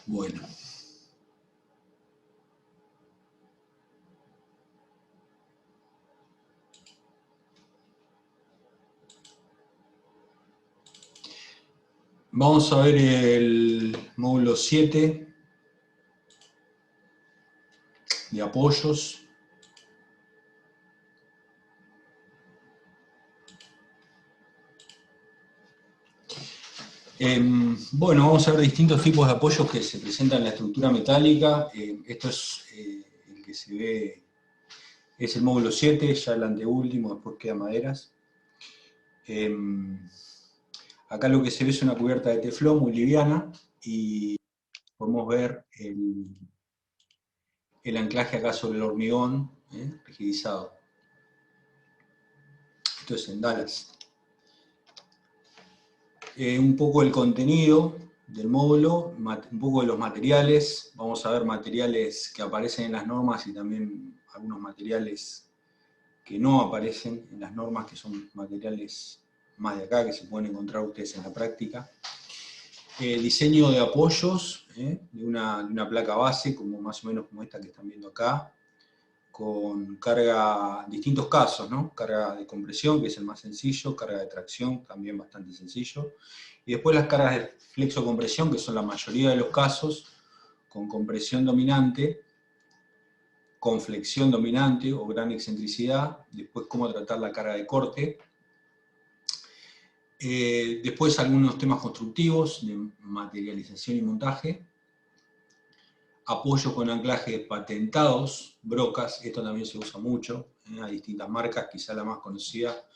Bueno. Vamos a ver el módulo 7 de apoyos. Bueno, vamos a ver distintos tipos de apoyos que se presentan en la estructura metálica. Esto es el que se ve, es el módulo 7, ya el anteúltimo, después queda maderas. Acá lo que se ve es una cubierta de teflón muy liviana y podemos ver el anclaje acá sobre el hormigón, rigidizado. Esto es en Dallas. Un poco el contenido del módulo, un poco de los materiales. Vamos a ver materiales que aparecen en las normas y también algunos materiales que no aparecen en las normas, que son materiales más de acá, que se pueden encontrar ustedes en la práctica. Diseño de apoyos, de una placa base, como más o menos como esta que están viendo acá, con carga, distintos casos, ¿no? Carga de compresión, que es el más sencillo, carga de tracción, también bastante sencillo, y después las cargas de flexocompresión, que son la mayoría de los casos, con compresión dominante, con flexión dominante o gran excentricidad, después cómo tratar la carga de corte, después algunos temas constructivos de materialización y montaje, apoyos con anclajes patentados, brocas, esto también se usa mucho, hay distintas marcas, quizá la más conocida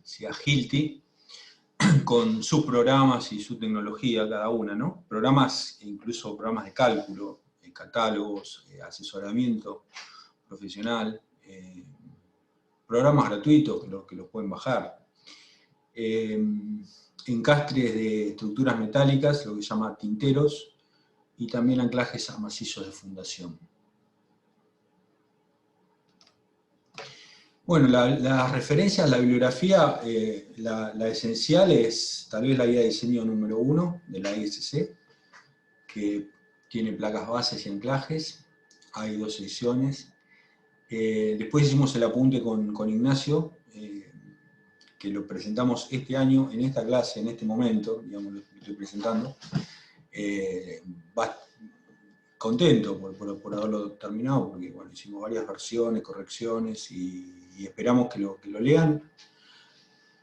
sea Hilti, con sus programas y su tecnología cada una, ¿no? Programas, incluso programas de cálculo, catálogos, asesoramiento profesional, programas gratuitos que los pueden bajar. Encastres de estructuras metálicas, lo que se llama tinteros, y también anclajes a macizos de fundación. Bueno, las referencias, la bibliografía, la esencial es tal vez la guía de diseño número 1 de la ISC, que tiene placas bases y anclajes, hay 2 ediciones. Después hicimos el apunte con Ignacio, que lo presentamos este año, en esta clase, en este momento, digamos, lo estoy presentando. Contento por haberlo terminado, porque bueno, hicimos varias versiones, correcciones, y esperamos que lo lean,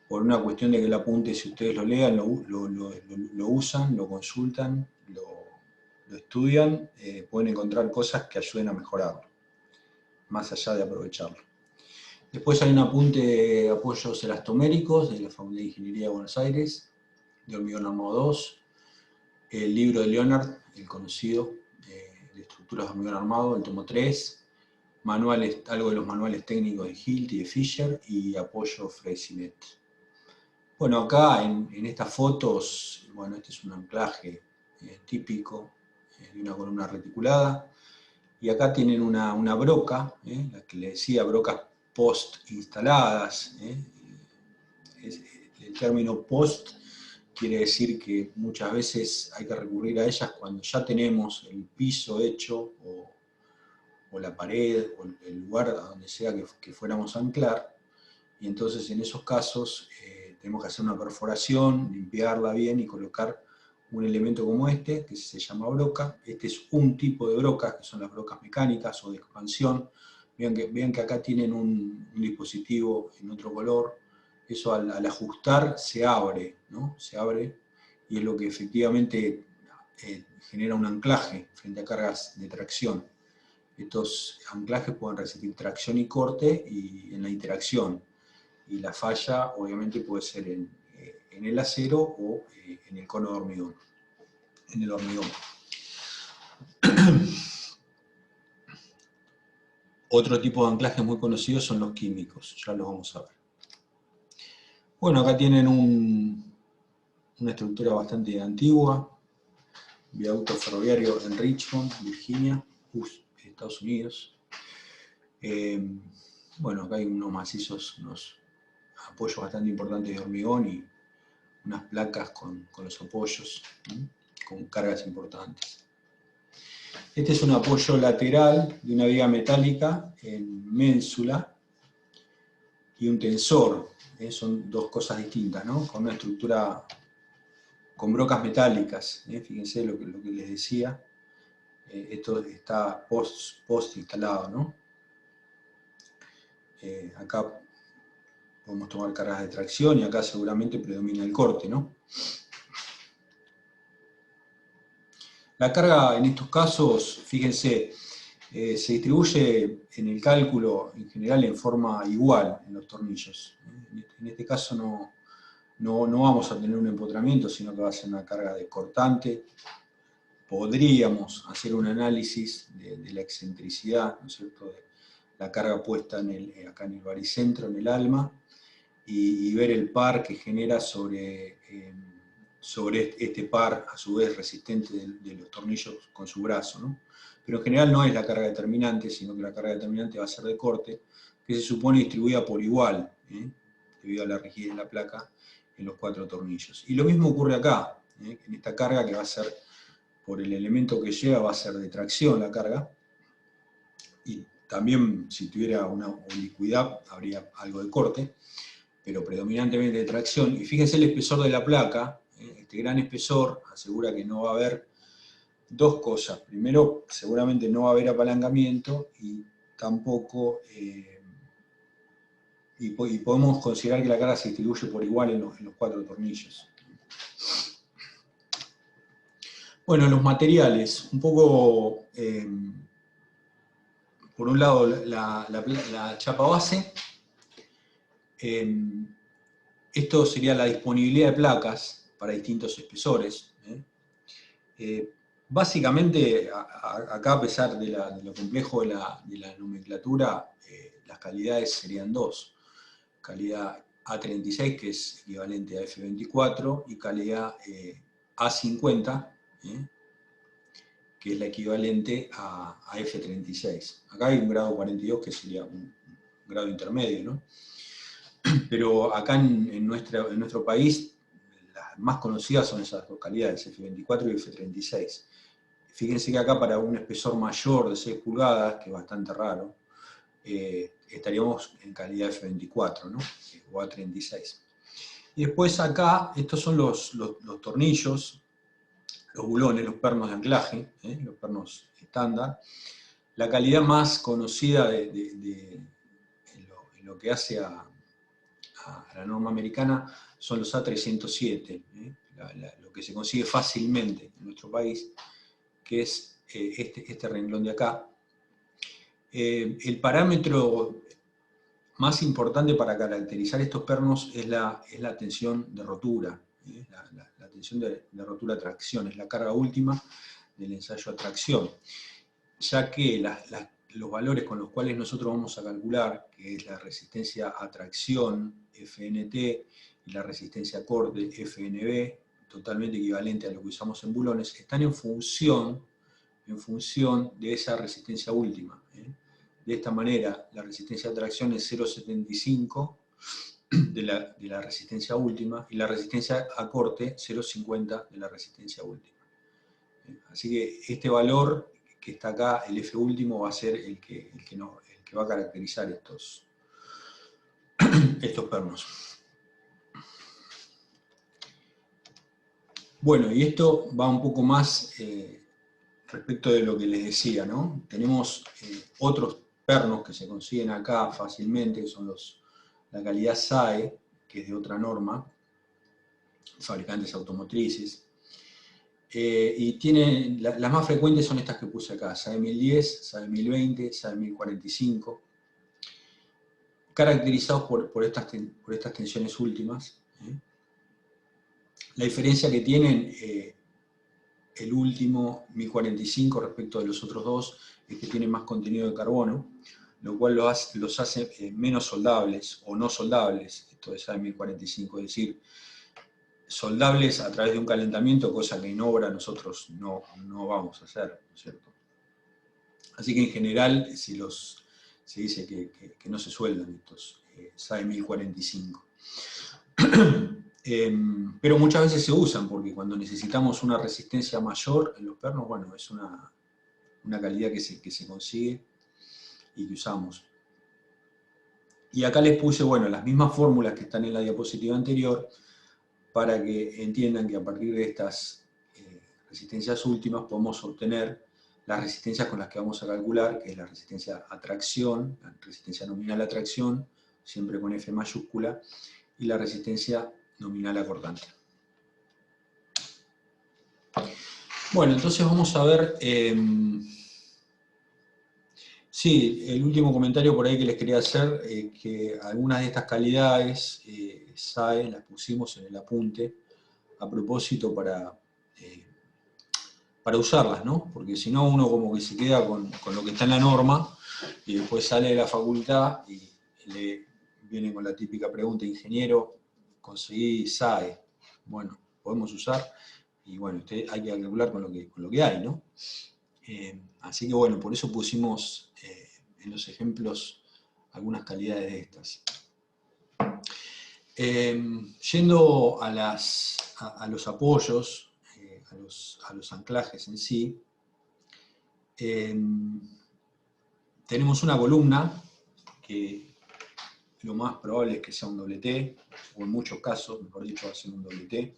por una cuestión de que el apunte, si ustedes lo lean, lo usan, lo consultan, lo estudian, pueden encontrar cosas que ayuden a mejorarlo, más allá de aprovecharlo. Después hay un apunte de apoyos elastoméricos de la Facultad de Ingeniería de Buenos Aires, de hormigón armado 2, el libro de Leonard, el conocido, de estructuras de hormigón armado, el tomo 3, manuales, algo de los manuales técnicos de Hilt y de Fischer, y apoyo Freycinet. Bueno, acá en estas fotos, bueno, este es un anclaje típico de una columna reticulada, y acá tienen una broca, la que le decía brocas post instaladas. El término post quiere decir que muchas veces hay que recurrir a ellas cuando ya tenemos el piso hecho, o la pared, o el lugar a donde sea que fuéramos a anclar, y entonces en esos casos tenemos que hacer una perforación, limpiarla bien y colocar un elemento como este, que se llama broca. Este es un tipo de brocas, que son las brocas mecánicas o de expansión. Vean que acá tienen un dispositivo en otro color. Eso al ajustar se abre, ¿no? Se abre, y es lo que efectivamente genera un anclaje frente a cargas de tracción. Estos anclajes pueden resistir tracción y corte y en la interacción. Y la falla obviamente puede ser en el acero o en el cono de hormigón, en el hormigón. Otro tipo de anclajes muy conocidos son los químicos, ya los vamos a ver. Bueno, acá tienen una estructura bastante antigua, viaducto ferroviario en Richmond, Virginia, Estados Unidos. Bueno, acá hay unos macizos, unos apoyos bastante importantes de hormigón y unas placas con los apoyos, con cargas importantes. Este es un apoyo lateral de una viga metálica en ménsula y un tensor. Son dos cosas distintas, ¿no? Con una estructura con brocas metálicas. Fíjense lo que les decía. Esto está post instalado, ¿no? Acá podemos tomar cargas de tracción y acá seguramente predomina el corte, ¿no? La carga en estos casos, fíjense, se distribuye en el cálculo en general en forma igual en los tornillos. En este caso no vamos a tener un empotramiento, sino que va a ser una carga de cortante. Podríamos hacer un análisis de la excentricidad, ¿no es cierto?, de la carga puesta acá en el baricentro, en el alma, y ver el par que genera sobre este par, a su vez resistente de los tornillos con su brazo, ¿no? Pero en general no es la carga determinante, sino que la carga determinante va a ser de corte, que se supone distribuida por igual, debido a la rigidez de la placa en los 4 tornillos. Y lo mismo ocurre acá, en esta carga que va a ser, por el elemento que lleva, va a ser de tracción la carga, y también si tuviera una oblicuidad habría algo de corte, pero predominantemente de tracción. Y fíjense el espesor de la placa, este gran espesor asegura que no va a haber dos cosas. Primero, seguramente no va a haber apalancamiento y tampoco, y podemos considerar que la carga se distribuye por igual en los 4 tornillos. Bueno, los materiales, un poco, por un lado la chapa base. Esto sería la disponibilidad de placas para distintos espesores. Básicamente, acá, a pesar de lo complejo de la nomenclatura, las calidades serían dos. Calidad A36, que es equivalente a F24, y calidad A50, que es la equivalente a F36. Acá hay un grado 42, que sería un grado intermedio, ¿no? Pero acá en nuestro país, las más conocidas son esas dos calidades, F24 y F36. Fíjense que acá para un espesor mayor de 6 pulgadas, que es bastante raro, estaríamos en calidad F24, ¿no? O A36. Y después acá, estos son los tornillos, los bulones, los pernos de anclaje, los pernos estándar. La calidad más conocida en lo que hace a la norma americana son los A307, lo que se consigue fácilmente en nuestro país, que es este renglón de acá. El parámetro más importante para caracterizar estos pernos es la tensión de rotura, la tensión de rotura tracción, es la carga última del ensayo a tracción, ya que los valores con los cuales nosotros vamos a calcular, que es la resistencia a tracción, FNT, y la resistencia a corte, FNB, totalmente equivalente a lo que usamos en bulones, están en función de esa resistencia última. De esta manera, la resistencia a tracción es 0,75 de la resistencia última, y la resistencia a corte 0,50 de la resistencia última. Así que este valor que está acá, el F último, va a ser el que va a caracterizar estos pernos. Bueno, y esto va un poco más respecto de lo que les decía, ¿no? Tenemos otros pernos que se consiguen acá fácilmente, que son la calidad SAE, que es de otra norma, fabricantes automotrices. Y tienen, las más frecuentes son estas que puse acá, SAE 1010, SAE 1020, SAE 1045, caracterizados por estas tensiones últimas. La diferencia que tienen el último 1045 respecto de los otros dos es que tienen más contenido de carbono, lo cual los hace menos soldables o no soldables, esto es SAE 1045, es decir, soldables a través de un calentamiento, cosa que en obra nosotros no vamos a hacer, ¿no es cierto? Así que en general se dice que no se sueldan estos SAE 1045. Pero muchas veces se usan, porque cuando necesitamos una resistencia mayor en los pernos, bueno, es una una calidad que se consigue y que usamos. Y acá les puse, bueno, las mismas fórmulas que están en la diapositiva anterior, para que entiendan que a partir de estas resistencias últimas podemos obtener las resistencias con las que vamos a calcular, que es la resistencia a tracción, la resistencia nominal a tracción, siempre con F mayúscula, y la resistencia nominal a cortante. Bueno, entonces vamos a ver, sí, el último comentario por ahí que les quería hacer, que algunas de estas calidades, SAE, las pusimos en el apunte, a propósito para usarlas, ¿no? Porque si no uno como que se queda con lo que está en la norma, y después sale de la facultad y le viene con la típica pregunta, ingeniero, conseguí SAE. Bueno, podemos usar, y bueno, hay que calcular con lo que hay, ¿no? Así que bueno, por eso pusimos en los ejemplos algunas calidades de estas. Yendo a los apoyos, a los anclajes en sí, tenemos una columna que lo más probable es que sea un doble T, o en muchos casos, mejor dicho, va a ser un doble T.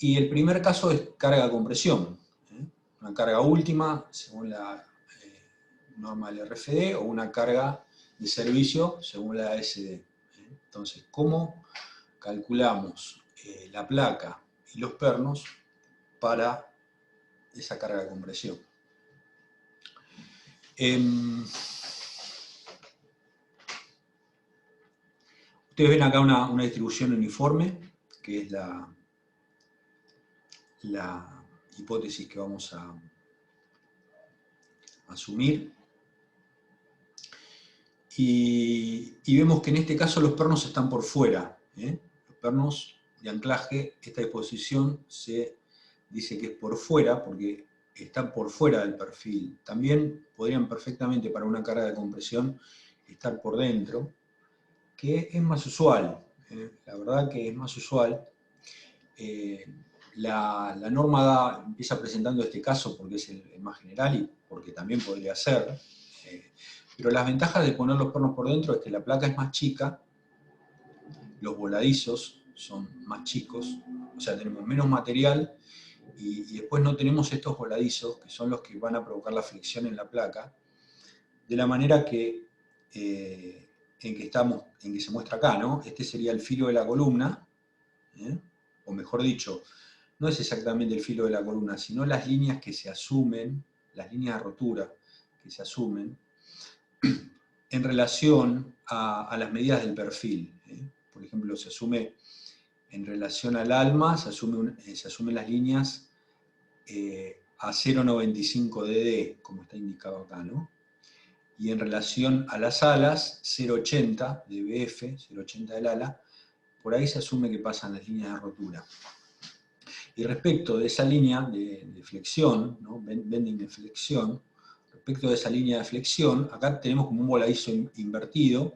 Y el primer caso es carga-compresión, una carga última, según la norma del RFD, o una carga de servicio, según la ASD. Entonces, ¿cómo calculamos la placa y los pernos para esa carga de compresión? Ustedes ven acá una distribución uniforme, que es la hipótesis que vamos a asumir. Y vemos que en este caso los pernos están por fuera. Los pernos de anclaje, esta disposición se dice que es por fuera, porque están por fuera del perfil. También podrían perfectamente para una carga de compresión estar por dentro, que es más usual. La verdad que es más usual. La norma empieza presentando este caso porque es el más general y porque también podría ser. Pero las ventajas de poner los pernos por dentro es que la placa es más chica, los voladizos son más chicos, o sea, tenemos menos material y después no tenemos estos voladizos que son los que van a provocar la fricción en la placa, de la manera que en que se muestra acá, ¿no? Este sería el filo de la columna, o mejor dicho, no es exactamente el filo de la columna, sino las líneas que se asumen, las líneas de rotura que se asumen, en relación a las medidas del perfil. Por ejemplo, se asume en relación al alma, se asumen las líneas a 0,95 dd, como está indicado acá, ¿no? Y en relación a las alas, 0,80 dBF, 0,80 del ala, por ahí se asume que pasan las líneas de rotura. Y respecto de esa línea de flexión, ¿no? Bending de flexión, respecto de esa línea de flexión, acá tenemos como un voladizo invertido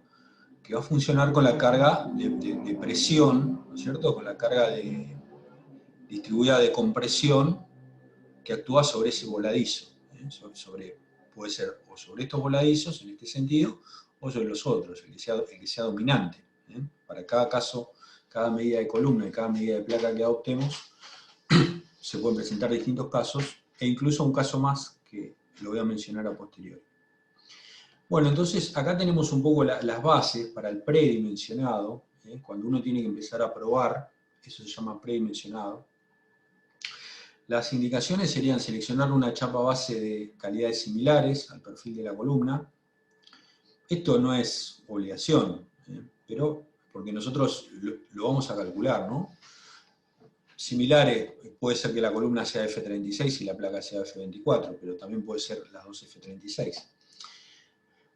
que va a funcionar con la carga de presión, ¿no es cierto? Con la carga distribuida de compresión que actúa sobre ese voladizo. Puede ser o sobre estos voladizos, en este sentido, o sobre los otros, el que sea dominante. Para cada caso, cada medida de columna y cada medida de placa que adoptemos, se pueden presentar distintos casos, e incluso un caso más que lo voy a mencionar a posteriori. Bueno, entonces acá tenemos un poco las bases para el predimensionado. Cuando uno tiene que empezar a probar, eso se llama predimensionado. Las indicaciones serían seleccionar una chapa base de calidades similares al perfil de la columna. Esto no es obligación, pero porque nosotros lo vamos a calcular, ¿no? Similares, puede ser que la columna sea F36 y la placa sea F24, pero también puede ser las dos F36.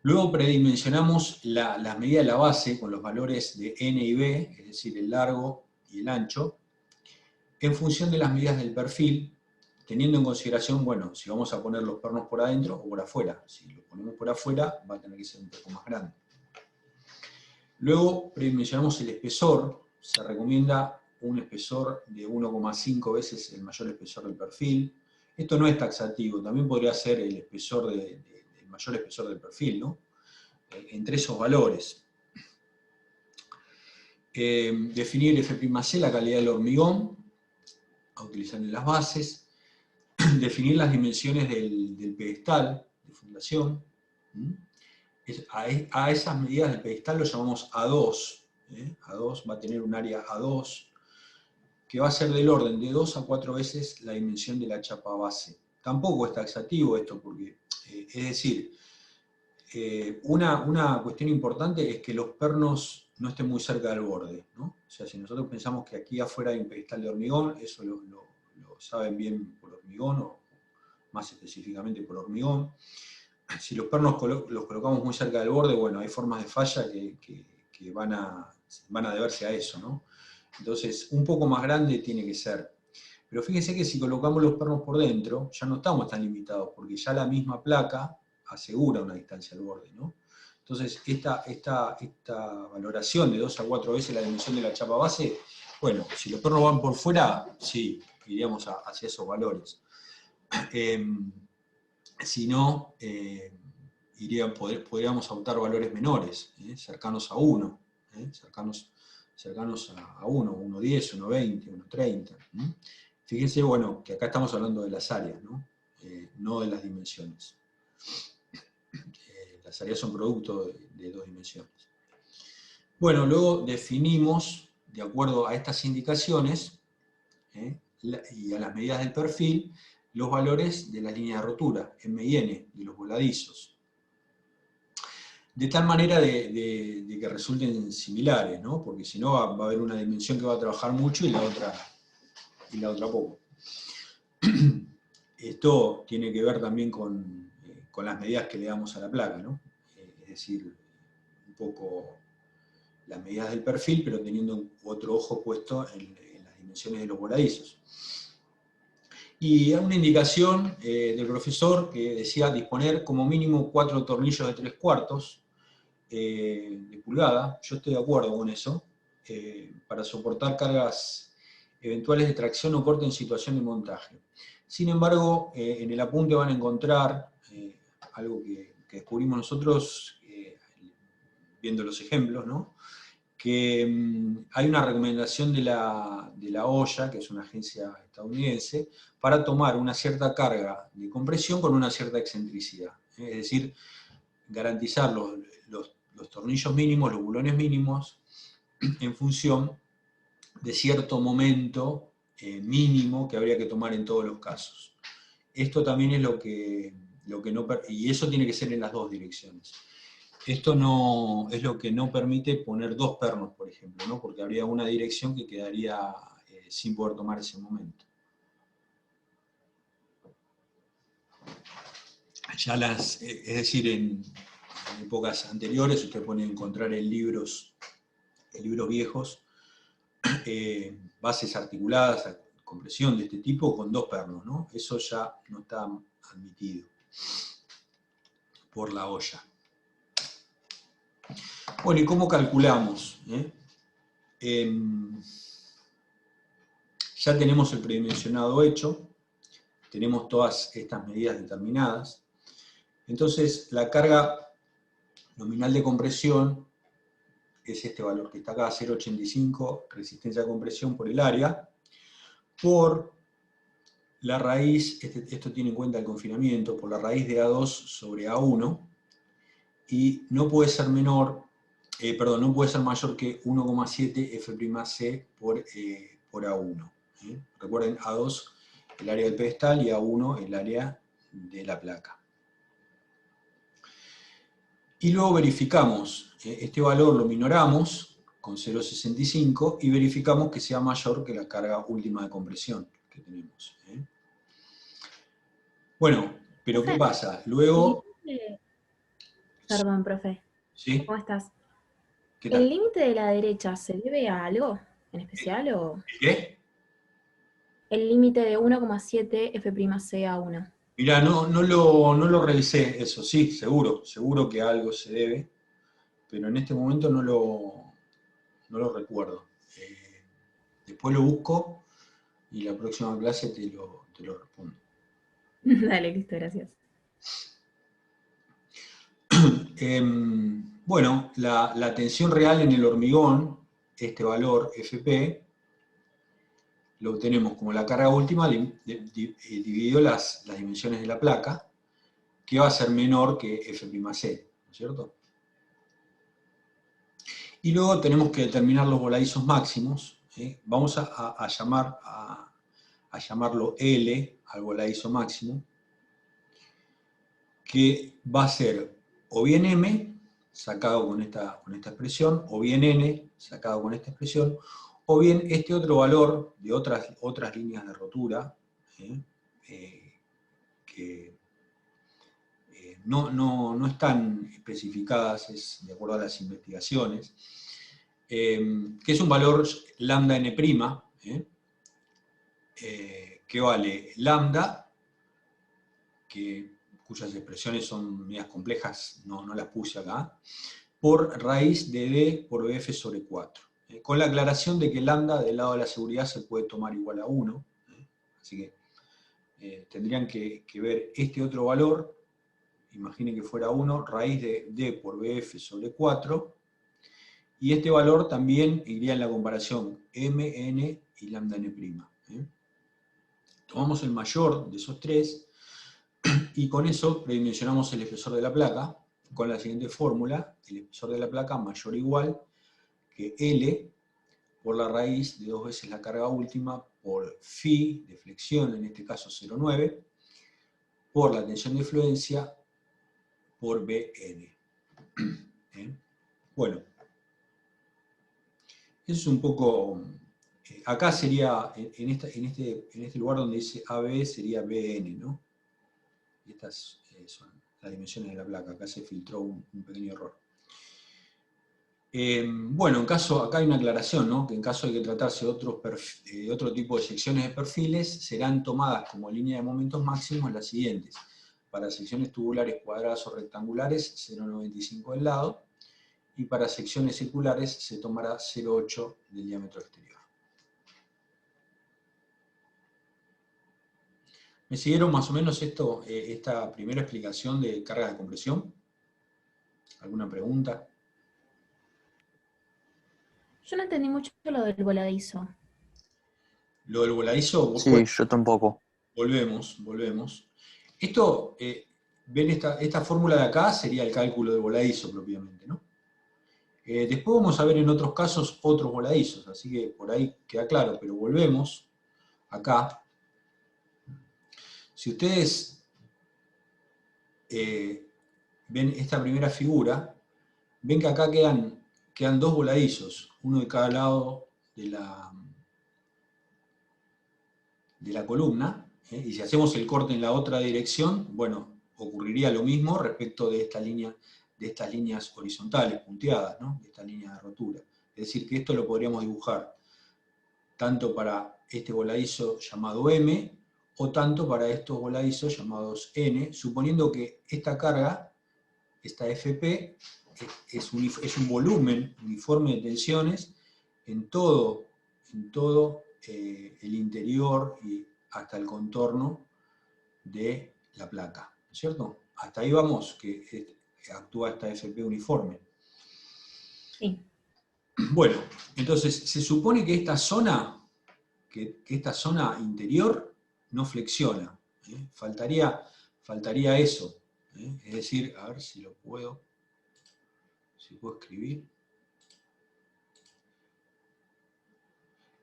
Luego predimensionamos las medidas de la base con los valores de N y B, es decir, el largo y el ancho, en función de las medidas del perfil, teniendo en consideración, bueno, si vamos a poner los pernos por adentro o por afuera. Si lo ponemos por afuera, va a tener que ser un poco más grande. Luego predimensionamos el espesor. Se recomienda un espesor de 1,5 veces el mayor espesor del perfil. Esto no es taxativo, también podría ser el espesor el mayor espesor del perfil, ¿no? Entre esos valores. Definir F'C, la calidad del hormigón, a utilizar en las bases. Definir las dimensiones del pedestal de fundación. A esas medidas del pedestal lo llamamos A2. A2 va a tener un área A2 que va a ser del orden de 2 a 4 veces la dimensión de la chapa base. Tampoco es taxativo esto, porque, es decir, una cuestión importante es que los pernos no estén muy cerca del borde, ¿no? O sea, si nosotros pensamos que aquí afuera hay un pedestal de hormigón, eso lo saben bien por hormigón, o más específicamente por hormigón. Si los pernos los colocamos muy cerca del borde, bueno, hay formas de falla que van a deberse a eso, ¿no? Entonces, un poco más grande tiene que ser. Pero fíjense que si colocamos los pernos por dentro, ya no estamos tan limitados, porque ya la misma placa asegura una distancia al borde, ¿no? Entonces, esta valoración de 2 a 4 veces la dimensión de la chapa base, bueno, si los pernos van por fuera, sí, iríamos hacia esos valores. Si no, podríamos optar valores menores, cercanos a 1, cercanos a 1, 1,10, 1,20, 1,30. Fíjense, bueno, que acá estamos hablando de las áreas, no de las dimensiones. Las áreas son producto de 2 dimensiones. Bueno, luego definimos, de acuerdo a estas indicaciones y a las medidas del perfil, los valores de las líneas de rotura, M y N, de los voladizos. De tal manera de que resulten similares, ¿no? Porque si no va a haber una dimensión que va a trabajar mucho y la otra poco. Esto tiene que ver también con las medidas que le damos a la placa, ¿no? Es decir, un poco las medidas del perfil, pero teniendo otro ojo puesto en las dimensiones de los voladizos. Y una indicación del profesor que decía disponer como mínimo 4 tornillos de 3/4 de pulgada. Yo estoy de acuerdo con eso, para soportar cargas eventuales de tracción o corte en situación de montaje. Sin embargo, en el apunte van a encontrar algo que descubrimos nosotros viendo los ejemplos, ¿no? Que hay una recomendación de la OSHA, que es una agencia estadounidense, para tomar una cierta carga de compresión con una cierta excentricidad. Es decir, garantizar los tornillos mínimos, los bulones mínimos, en función de cierto momento mínimo que habría que tomar en todos los casos. Esto también es lo que no, y eso tiene que ser en las dos direcciones. Esto no es lo que no permite poner 2 pernos, por ejemplo, ¿no? Porque habría una dirección que quedaría sin poder tomar ese momento. Ya es decir, en épocas anteriores usted puede encontrar en libros viejos bases articuladas, compresión de este tipo con 2 pernos, ¿no? Eso ya no está admitido por la OSHA. Bueno, ¿y cómo calculamos? Ya tenemos el predimensionado hecho, tenemos todas estas medidas determinadas. Entonces, la carga nominal de compresión es este valor que está acá, 0,85, resistencia a compresión por el área, por la raíz, esto tiene en cuenta el confinamiento, por la raíz de A2 sobre A1, y no puede ser no puede ser mayor que 1,7 F'C por A1. Recuerden, A2 el área del pedestal y A1 el área de la placa. Y luego verificamos, este valor lo minoramos con 0,65 y verificamos que sea mayor que la carga última de compresión que tenemos. Bueno, pero ¿qué pasa? Luego... Perdón, profe. ¿Sí? ¿Cómo estás? ¿Qué ¿El tal? límite de la derecha se debe a algo en especial o ¿Qué? el límite de 1,7 F'C a 1? Mirá, no lo revisé eso, sí, seguro que algo se debe, pero en este momento no lo recuerdo. Después lo busco y la próxima clase te lo respondo. Dale, listo, gracias. Bueno, la tensión real en el hormigón, este valor Fp, lo obtenemos como la carga última dividido las dimensiones de la placa, que va a ser menor que F'C, ¿no es cierto? Y luego tenemos que determinar los voladizos máximos. Vamos a llamarlo L al voladizo máximo, que va a ser o bien M, sacado con esta expresión, o bien N, sacado con esta expresión, o bien este otro valor de otras líneas de rotura, que no están especificadas, es de acuerdo a las investigaciones, que es un valor lambda n', que vale lambda, cuyas expresiones son medias complejas, no las puse acá, por raíz de d por bf sobre 4. Con la aclaración de que lambda del lado de la seguridad se puede tomar igual a 1, así que tendrían que ver este otro valor, imaginen que fuera 1, raíz de d por bf sobre 4, y este valor también iría en la comparación mn y lambda n'. Tomamos el mayor de esos tres, y con eso predimensionamos el espesor de la placa, con la siguiente fórmula: el espesor de la placa mayor o igual que L por la raíz de 2 veces la carga última por phi de flexión, en este caso 0,9, por la tensión de fluencia por Bn. Bueno, eso es un poco... acá sería, en este lugar donde dice AB, sería Bn, ¿no? Y estas son las dimensiones de la placa. Acá se filtró un pequeño error. Bueno, acá hay una aclaración, ¿no? Que en caso de que tratarse de otro tipo de secciones de perfiles, serán tomadas como línea de momentos máximos las siguientes. Para secciones tubulares cuadradas o rectangulares, 0,95 del lado, y para secciones circulares se tomará 0,8 del diámetro exterior. ¿Me siguieron más o menos esta primera explicación de carga de compresión? ¿Alguna pregunta? Yo no entendí mucho lo del voladizo. Lo del voladizo, Sí, yo tampoco. volvemos. Esto, ven esta fórmula de acá, sería el cálculo del voladizo propiamente, ¿no? Después vamos a ver en otros casos otros voladizos, así que por ahí queda claro, pero volvemos acá. Si ustedes ven esta primera figura, ven que acá quedan dos voladizos, uno de cada lado de la columna, y si hacemos el corte en la otra dirección, bueno, ocurriría lo mismo respecto de estas líneas horizontales, punteadas, ¿no? De esta línea de rotura. Es decir, que esto lo podríamos dibujar tanto para este voladizo llamado M, o tanto para estos voladizos llamados N, suponiendo que esta carga, esta Fp, es un volumen uniforme de tensiones en todo el interior y hasta el contorno de la placa, ¿no es cierto? Hasta ahí vamos, que actúa esta Fp uniforme. Sí. Bueno, entonces se supone que esta zona interior no flexiona. Faltaría eso. Es decir, a ver si puedo escribir.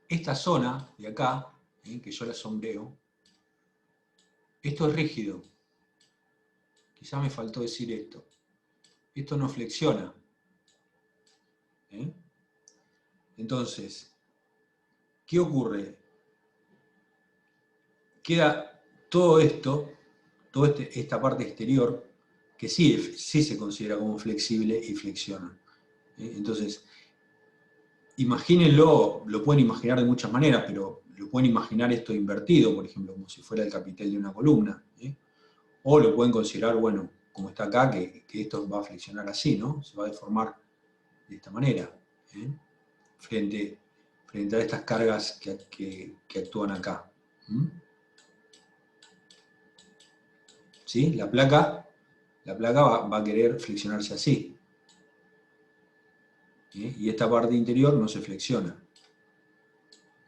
Esta zona de acá, que yo la sombreo, esto es rígido. Quizá me faltó decir esto. Esto no flexiona. Entonces, ¿qué ocurre? Queda todo esto, esta parte exterior, que sí se considera como flexible y flexiona. Entonces, imagínenlo, lo pueden imaginar de muchas maneras, pero lo pueden imaginar esto invertido, por ejemplo, como si fuera el capitel de una columna. O lo pueden considerar, bueno, como está acá, que esto va a flexionar así, ¿no? Se va a deformar de esta manera, frente a estas cargas que actúan acá. ¿sí? La placa va a querer flexionarse así. ¿Sí? Y esta parte interior no se flexiona.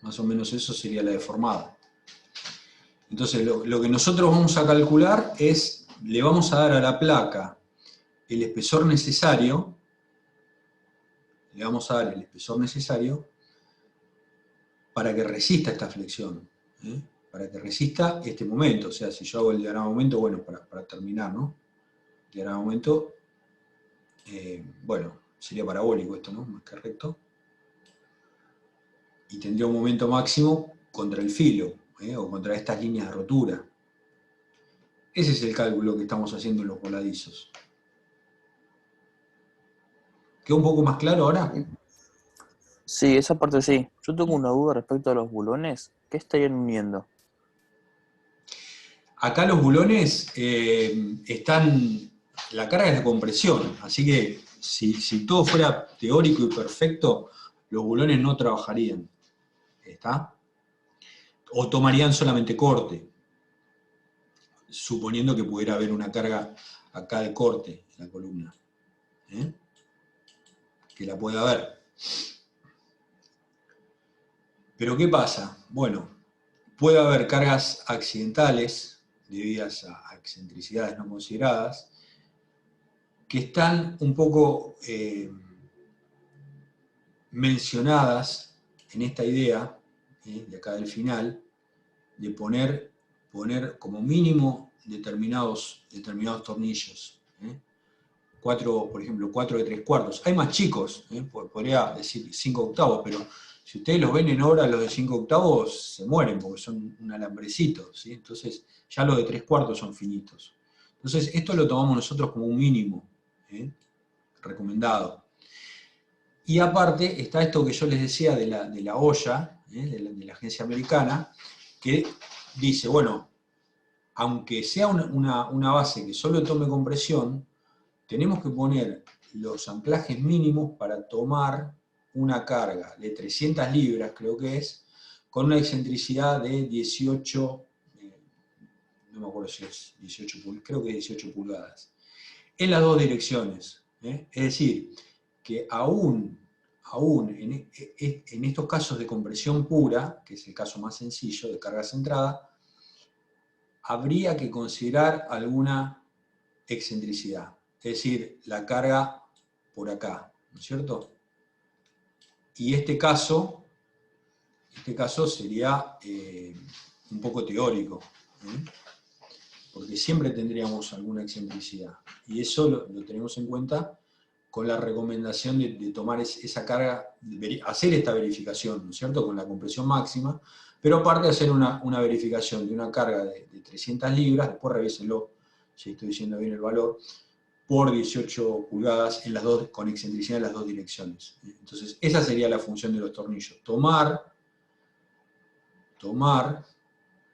Más o menos eso sería la deformada. Entonces, lo que nosotros vamos a calcular es, le vamos a dar a la placa el espesor necesario, le vamos a dar el espesor necesario para que resista esta flexión, ¿eh? Para que resista este momento. O sea, si yo hago el diagrama de momento, bueno, para terminar, ¿no? El diagrama de momento, bueno, sería parabólico esto, ¿no? Más que recto. Y tendría un momento máximo contra el filo, o contra estas líneas de rotura. Ese es el cálculo que estamos haciendo en los voladizos. ¿Quedó un poco más claro ahora? Sí, esa parte sí. Yo tengo una duda respecto a los bulones. ¿Qué estarían uniendo? Acá los bulones están... La carga es de compresión, así que si todo fuera teórico y perfecto, los bulones no trabajarían. ¿Está? O tomarían solamente corte, suponiendo que pudiera haber una carga acá de corte en la columna. Que la pueda haber. Pero ¿qué pasa? Bueno, puede haber cargas accidentales debidas a excentricidades no consideradas que están un poco mencionadas en esta idea, de acá del final, de poner como mínimo determinados tornillos. Por ejemplo, 4 de 3/4. Hay más chicos, podría decir 5 octavos, pero si ustedes los ven en obra, los de 5 octavos se mueren porque son un alambrecito, ¿sí? Entonces ya los de 3/4 son finitos. Entonces esto lo tomamos nosotros como un mínimo recomendado. Y aparte está esto que yo les decía de la olla, de la agencia americana, que dice, bueno, aunque sea una base que solo tome compresión, tenemos que poner los anclajes mínimos para tomar una carga de 300 libras, creo que es, con una excentricidad de 18, no me acuerdo si es 18 pulgadas, creo que 18 pulgadas, en las dos direcciones. Es decir, que aún en estos casos de compresión pura, que es el caso más sencillo de carga centrada, habría que considerar alguna excentricidad. Es decir, la carga por acá, ¿no es cierto? Y este caso sería un poco teórico, porque siempre tendríamos alguna excentricidad. Y eso lo tenemos en cuenta con la recomendación de tomar esa carga, hacer esta verificación, ¿no es cierto?, con la compresión máxima, pero aparte hacer una verificación de una carga de 300 libras, después revísenlo, si estoy diciendo bien el valor, por 18 pulgadas con excentricidad en las dos direcciones. Entonces, esa sería la función de los tornillos. Tomar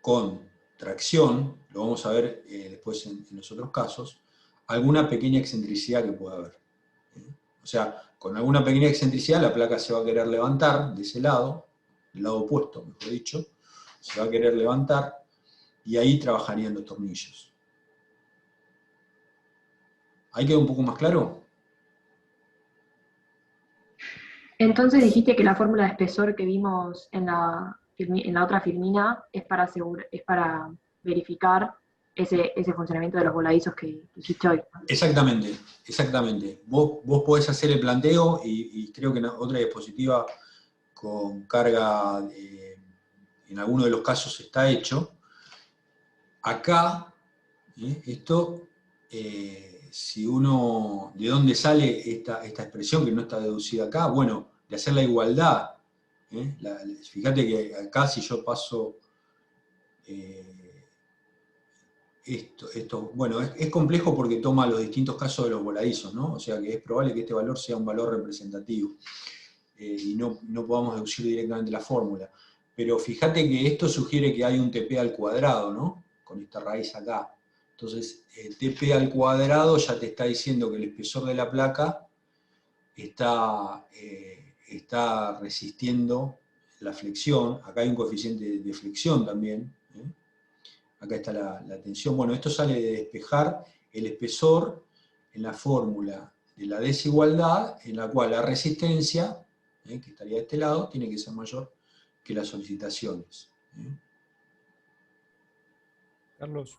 con tracción, lo vamos a ver después en los otros casos, alguna pequeña excentricidad que pueda haber. O sea, con alguna pequeña excentricidad la placa se va a querer levantar de ese lado, del lado opuesto, mejor dicho, se va a querer levantar y ahí trabajarían los tornillos. ¿Ahí queda un poco más claro? Entonces dijiste que la fórmula de espesor que vimos en la otra firmina es para verificar ese funcionamiento de los voladizos que dijiste hoy. Exactamente, exactamente. Vos podés hacer el planteo y creo que en otra diapositiva con carga, en alguno de los casos está hecho. Acá, esto, si uno, ¿de dónde sale esta expresión que no está deducida acá? Bueno, de hacer la igualdad. Fíjate que acá si yo paso esto, bueno, es complejo porque toma los distintos casos de los voladizos, ¿no? O sea que es probable que este valor sea un valor representativo y no podamos deducir directamente la fórmula. Pero fíjate que esto sugiere que hay un TP al cuadrado, ¿no? Con esta raíz acá. Entonces, el TP al cuadrado ya te está diciendo que el espesor de la placa está resistiendo la flexión. Acá hay un coeficiente de flexión también. acá está la tensión. Bueno, esto sale de despejar el espesor en la fórmula de la desigualdad, en la cual la resistencia, que estaría de este lado, tiene que ser mayor que las solicitaciones. Carlos,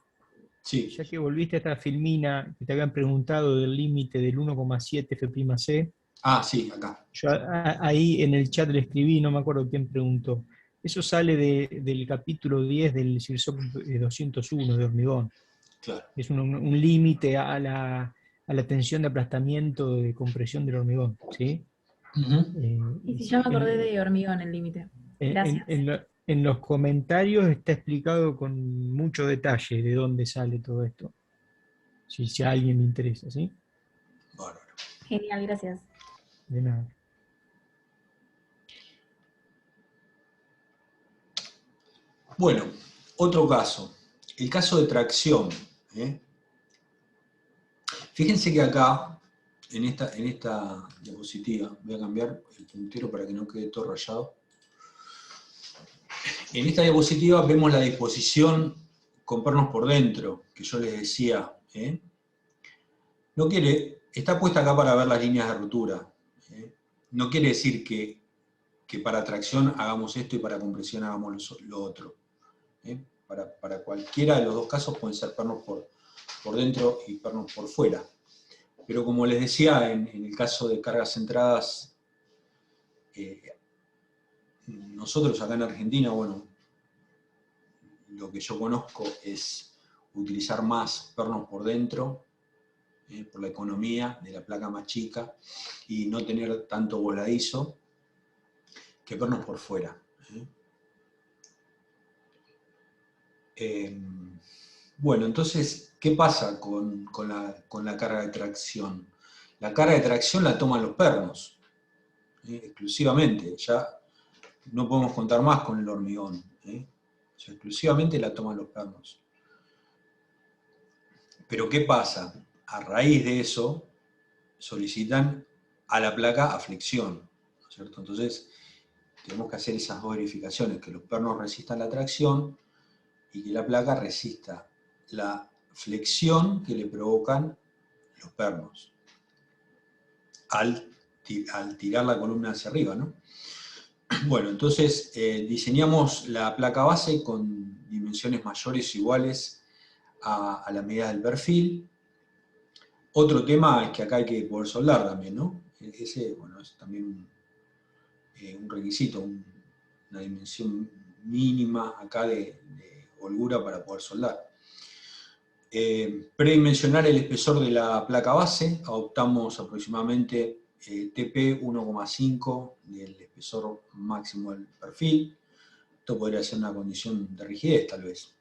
Sí. ya que volviste a esta filmina que te habían preguntado del límite del 1,7 F'C, Ah, sí, acá. yo ahí en el chat le escribí, no me acuerdo quién preguntó. Eso sale del capítulo 10 del CIRSOC 201 de hormigón. Claro. Es un límite a la tensión de aplastamiento de compresión del hormigón, ¿sí? Y si ya me acordé de hormigón el límite. Gracias. En los comentarios está explicado con mucho detalle de dónde sale todo esto. Si a alguien le interesa, ¿sí? Bárbaro. Genial, gracias. De nada. Bueno, otro caso. El caso de tracción. Fíjense que acá, en esta diapositiva, voy a cambiar el puntero para que no quede todo rayado. En esta diapositiva vemos la disposición con pernos por dentro, que yo les decía. Está puesta acá para ver las líneas de rotura. No quiere decir que para tracción hagamos esto y para compresión hagamos lo otro. Para cualquiera de los dos casos pueden ser pernos por dentro y pernos por fuera. Pero como les decía, en el caso de cargas centradas, nosotros acá en Argentina, bueno, lo que yo conozco es utilizar más pernos por dentro, por la economía de la placa más chica, y no tener tanto voladizo, que pernos por fuera. Bueno, entonces, ¿qué pasa con la carga de tracción? La carga de tracción la toman los pernos, exclusivamente. Ya no podemos contar más con el hormigón. O sea, exclusivamente la toman los pernos. Pero ¿qué pasa? A raíz de eso, solicitan a la placa a flexión, ¿no es cierto? Entonces, tenemos que hacer esas dos verificaciones, que los pernos resistan la tracción y que la placa resista la flexión que le provocan los pernos al tirar la columna hacia arriba, ¿no? Bueno, entonces diseñamos la placa base con dimensiones mayores o iguales a la medida del perfil. Otro tema es que acá hay que poder soldar también, ¿no? Ese, bueno, es también un requisito, una dimensión mínima acá de holgura para poder soldar. Predimensionar el espesor de la placa base, adoptamos aproximadamente TP 1,5 del espesor máximo del perfil. Esto podría ser una condición de rigidez, tal vez.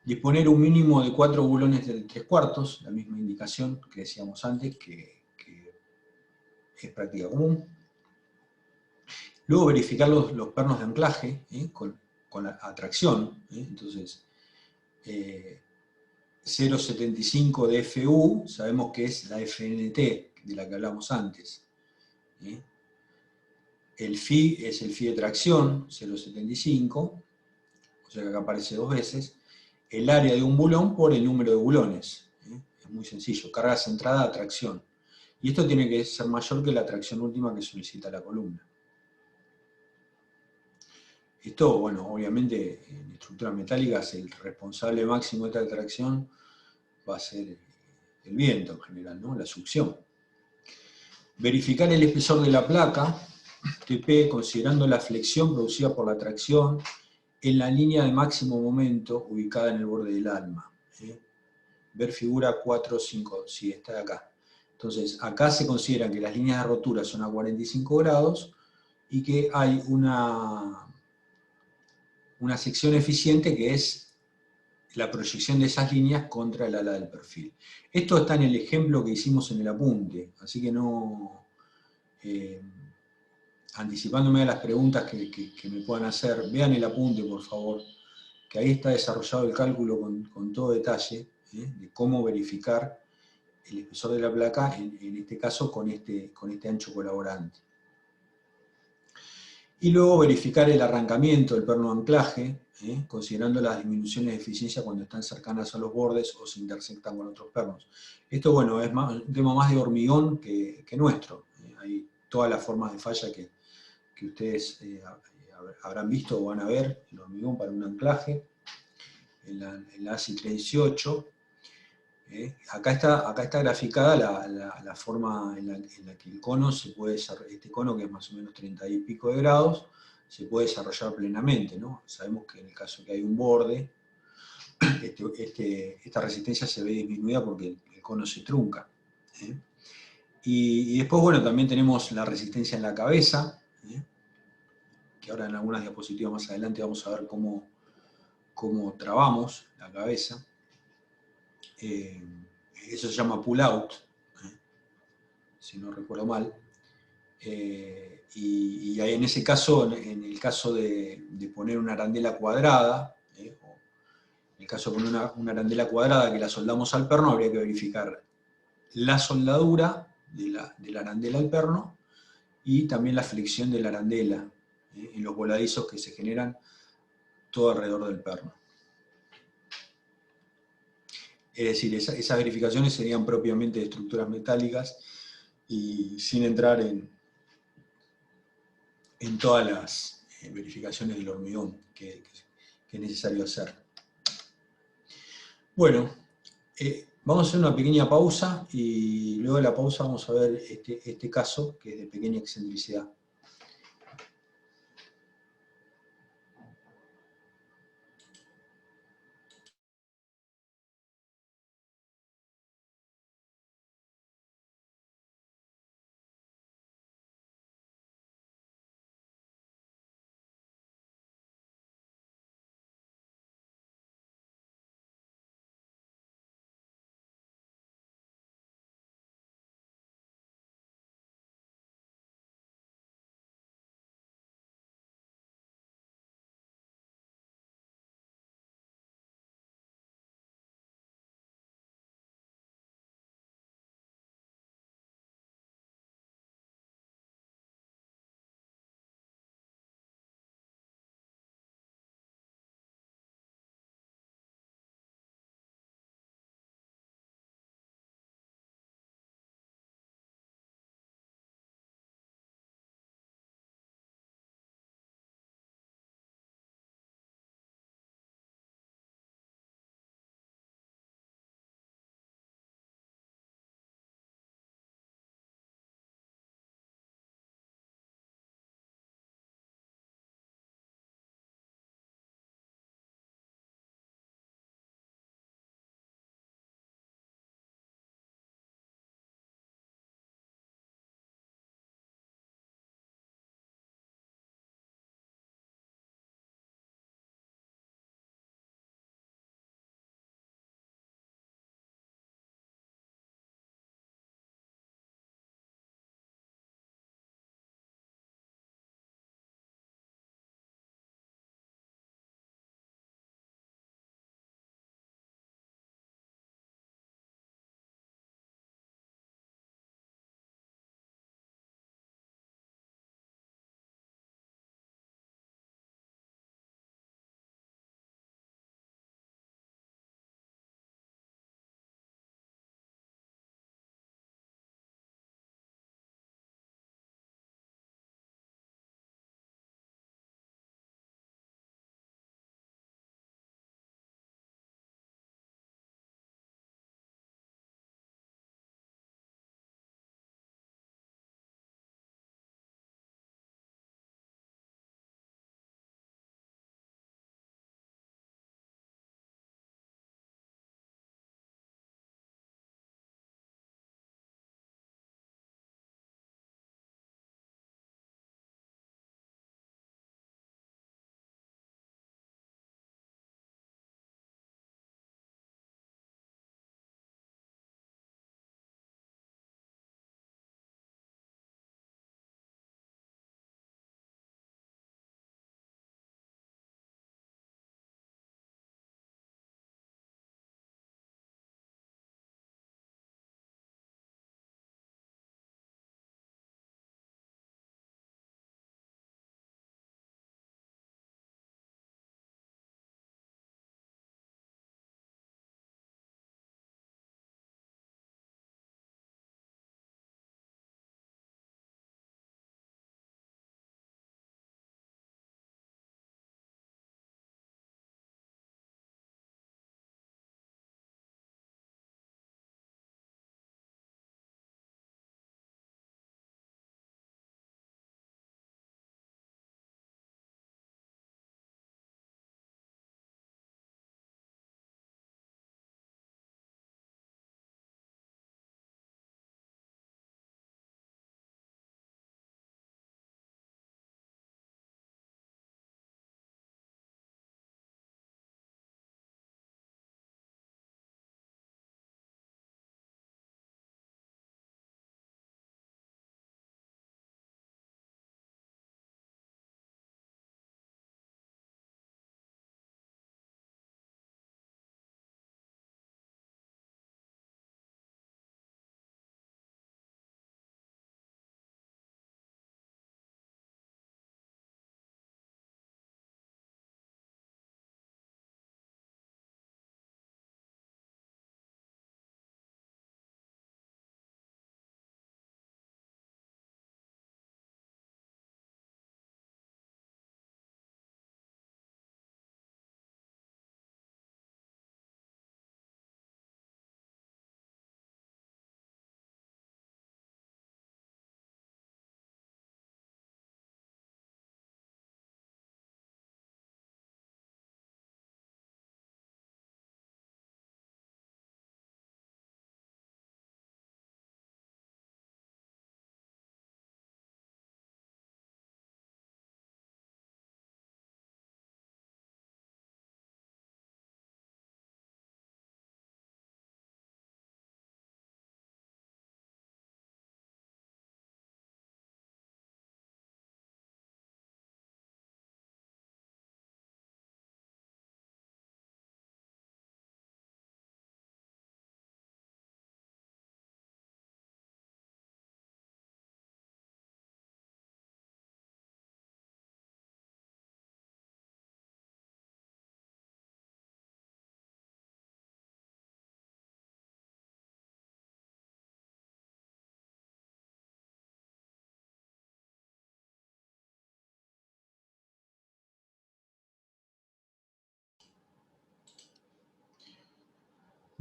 Disponer un mínimo de 4 bulones de 3/4, la misma indicación que decíamos antes, que es práctica común. Luego verificar los pernos de anclaje con la atracción. Entonces, 0,75 de FU, sabemos que es la FNT, de la que hablamos antes. El Φ es el Φ de tracción, 0,75, o sea que acá aparece dos veces. El área de un bulón por el número de bulones. Es muy sencillo, carga centrada a tracción. Y esto tiene que ser mayor que la tracción última que solicita la columna. Esto, bueno, obviamente en estructuras metálicas el responsable máximo de esta tracción va a ser el viento en general, ¿no? La succión. Verificar el espesor de la placa, TP, considerando la flexión producida por la tracción en la línea de máximo momento ubicada en el borde del alma. Ver figura 4.5, sí, está de acá. Entonces, acá se considera que las líneas de rotura son a 45 grados y que hay una sección eficiente que es la proyección de esas líneas contra el ala del perfil. Esto está en el ejemplo que hicimos en el apunte, así que no, anticipándome a las preguntas que me puedan hacer, vean el apunte, por favor, que ahí está desarrollado el cálculo con todo detalle, de cómo verificar el espesor de la placa, en este caso con este ancho colaborante. Y luego verificar el arrancamiento del perno de anclaje, considerando las disminuciones de eficiencia cuando están cercanas a los bordes o se intersectan con otros pernos. Esto, bueno, es un tema más de hormigón que nuestro. Hay todas las formas de falla que ustedes habrán visto o van a ver, el hormigón para un anclaje, el ASI 318. Acá está graficada la forma en la que el cono se puede desarrollar, este cono que es más o menos 30 y pico de grados, se puede desarrollar plenamente, ¿no? Sabemos que en el caso que hay un borde, esta resistencia se ve disminuida porque el cono se trunca. Y después, bueno, también tenemos la resistencia en la cabeza, que ahora en algunas diapositivas más adelante vamos a ver cómo trabamos la cabeza. Eso se llama pull-out, si no recuerdo mal. Y ahí en ese caso, en el caso de poner una arandela cuadrada, o en el caso de poner una arandela cuadrada que la soldamos al perno, habría que verificar la soldadura de la arandela al perno y también la flexión de la arandela en los voladizos que se generan todo alrededor del perno. Es decir, esas verificaciones serían propiamente de estructuras metálicas y sin entrar en todas las verificaciones del hormigón que es necesario hacer. Bueno, vamos a hacer una pequeña pausa y luego de la pausa vamos a ver este caso que es de pequeña excentricidad.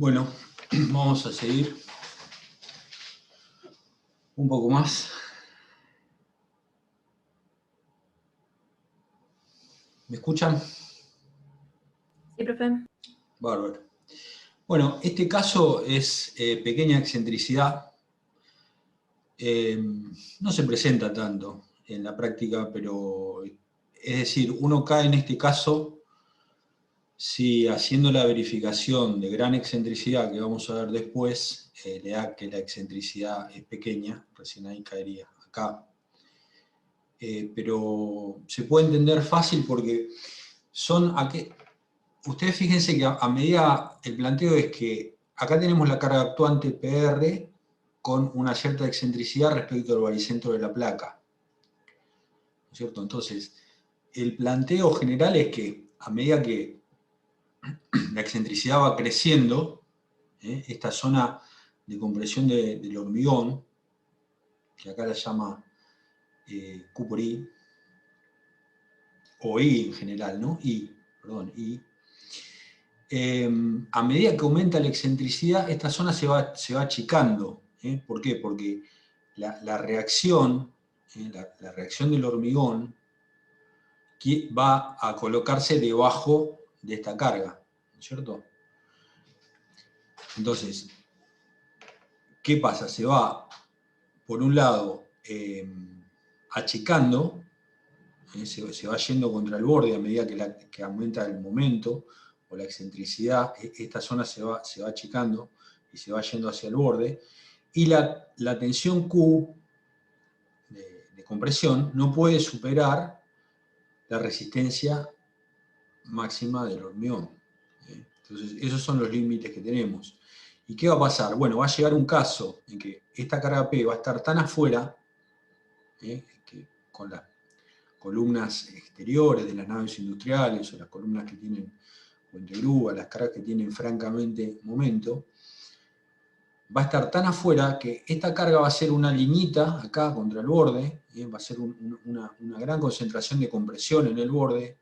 Bueno, vamos a seguir un poco más. ¿Me escuchan? Sí, profe. Bárbaro. Bueno, este caso es pequeña excentricidad. No se presenta tanto en la práctica, pero es decir, uno cae en este caso si haciendo la verificación de gran excentricidad que vamos a ver después, le da que la excentricidad es pequeña, recién ahí caería acá. Pero se puede entender fácil porque son ustedes fíjense que a medida, el planteo es que acá tenemos la carga actuante PR con una cierta excentricidad respecto al baricentro de la placa, ¿no es cierto? Entonces, el planteo general es que a medida que la excentricidad va creciendo, esta zona de compresión del hormigón, que acá la llama Q por I, o I en general, ¿no? I. A medida que aumenta la excentricidad, esta zona se va achicando. ¿Por qué? Porque la reacción, la reacción del hormigón va a colocarse debajo de esta carga, ¿no es cierto? Entonces, ¿qué pasa? Se va, por un lado, achicando, se va yendo contra el borde a medida que aumenta el momento o la excentricidad, esta zona se va achicando y se va yendo hacia el borde, y la tensión Q de compresión no puede superar la resistencia máxima del hormigón. Entonces, esos son los límites que tenemos. ¿Y qué va a pasar? Bueno, va a llegar un caso en que esta carga P va a estar tan afuera, que con las columnas exteriores de las naves industriales o las columnas que tienen puente grúa, las cargas que tienen francamente momento, va a estar tan afuera que esta carga va a ser una liñita acá contra el borde, va a ser una gran concentración de compresión en el borde,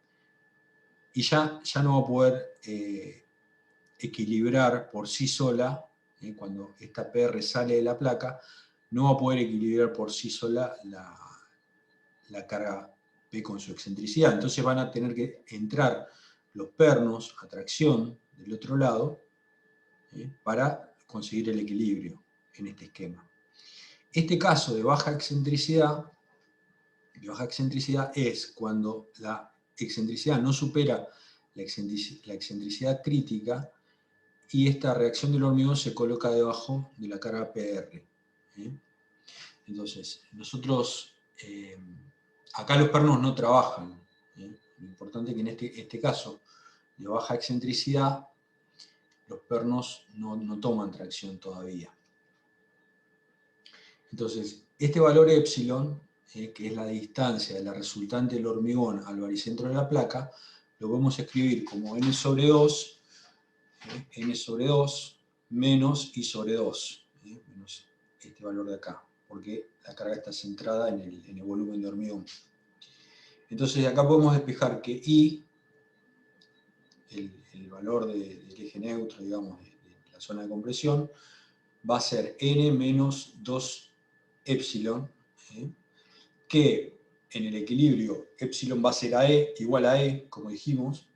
y ya no va a poder equilibrar por sí sola, cuando esta PR sale de la placa, no va a poder equilibrar por sí sola la carga P con su excentricidad. Entonces van a tener que entrar los pernos a tracción del otro lado para conseguir el equilibrio en este esquema. Este caso de baja excentricidad es cuando la excentricidad no supera la excentricidad crítica y esta reacción del hormigón se coloca debajo de la carga PR. Entonces, nosotros, acá los pernos no trabajan. Lo importante es que en este caso de baja excentricidad, los pernos no toman tracción todavía. Entonces, este valor epsilon, que es la distancia de la resultante del hormigón al baricentro de la placa, lo podemos escribir como n sobre 2, menos I sobre 2, menos este valor de acá, porque la carga está centrada en el volumen de hormigón. Entonces acá podemos despejar que I, el valor del eje neutro, digamos, de la zona de compresión, va a ser n menos 2 epsilon, que en el equilibrio epsilon va a ser AE igual a E, como dijimos,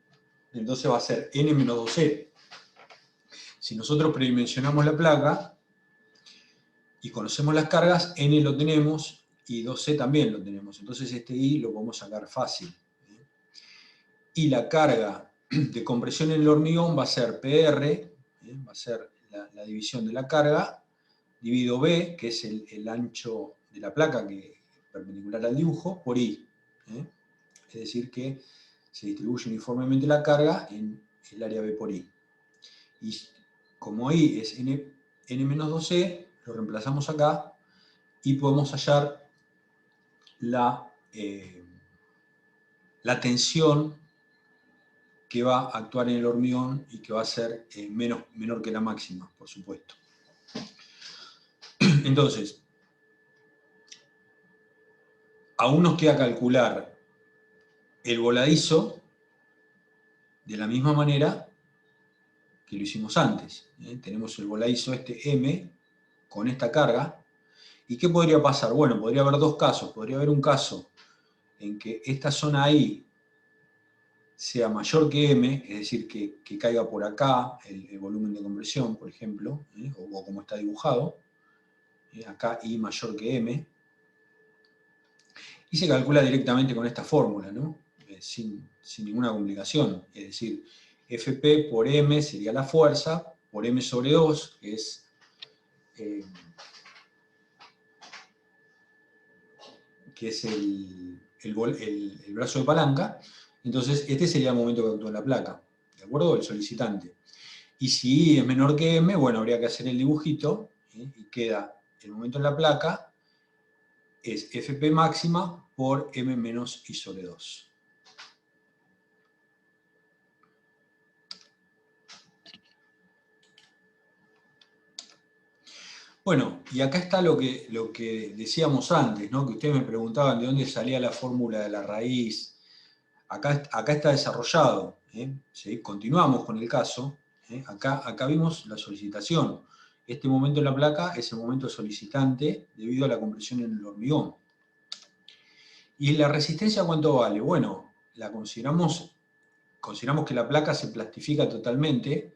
entonces va a ser n menos 2E. Si nosotros predimensionamos la placa y conocemos las cargas, n lo tenemos y 2C también lo tenemos. Entonces este I lo podemos sacar fácil. Y la carga de compresión en el hormigón va a ser PR, va a ser la división de la carga, dividido B, que es el ancho de la placa que es perpendicular al dibujo, por I. Es decir, que se distribuye uniformemente la carga en el área B por I. Y como I es n-2C, lo reemplazamos acá y podemos hallar la tensión que va a actuar en el hormigón y que va a ser menor que la máxima, por supuesto. Entonces, aún nos queda calcular el voladizo de la misma manera que lo hicimos antes. Tenemos el voladizo este M con esta carga. ¿Y qué podría pasar? Bueno, podría haber dos casos. Podría haber un caso en que esta zona I sea mayor que M, es decir, que caiga por acá el volumen de compresión, por ejemplo, o como está dibujado. Acá I mayor que M. Y se calcula directamente con esta fórmula, ¿no? Sin ninguna complicación. Es decir, Fp por M sería la fuerza, por M sobre 2, que es el brazo de palanca. Entonces, este sería el momento que actúa la placa, ¿de acuerdo? El solicitante. Y si I es menor que M, bueno, habría que hacer el dibujito, y queda el momento en la placa, es Fp máxima por M menos I sobre 2. Bueno, y acá está lo que decíamos antes, ¿no? Que ustedes me preguntaban de dónde salía la fórmula de la raíz. Acá está desarrollado. ¿Sí? Continuamos con el caso. Acá vimos la solicitación. Este momento en la placa es el momento solicitante debido a la compresión en el hormigón. ¿Y la resistencia cuánto vale? Bueno, consideramos que la placa se plastifica totalmente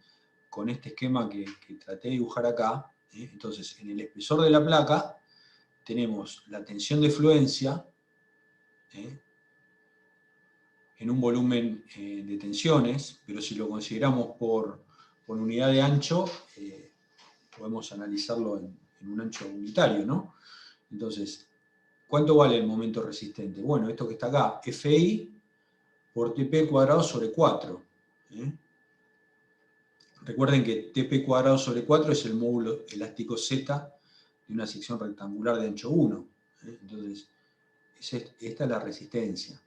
con este esquema que traté de dibujar acá. Entonces, en el espesor de la placa tenemos la tensión de fluencia en un volumen de tensiones, pero si lo consideramos por unidad de ancho, podemos analizarlo en un ancho unitario, ¿no? Entonces, ¿cuánto vale el momento resistente? Bueno, esto que está acá, Fi por Tp cuadrado sobre 4. Recuerden que Tp cuadrado sobre 4 es el módulo elástico Z de una sección rectangular de ancho 1. Entonces, esta es la resistencia.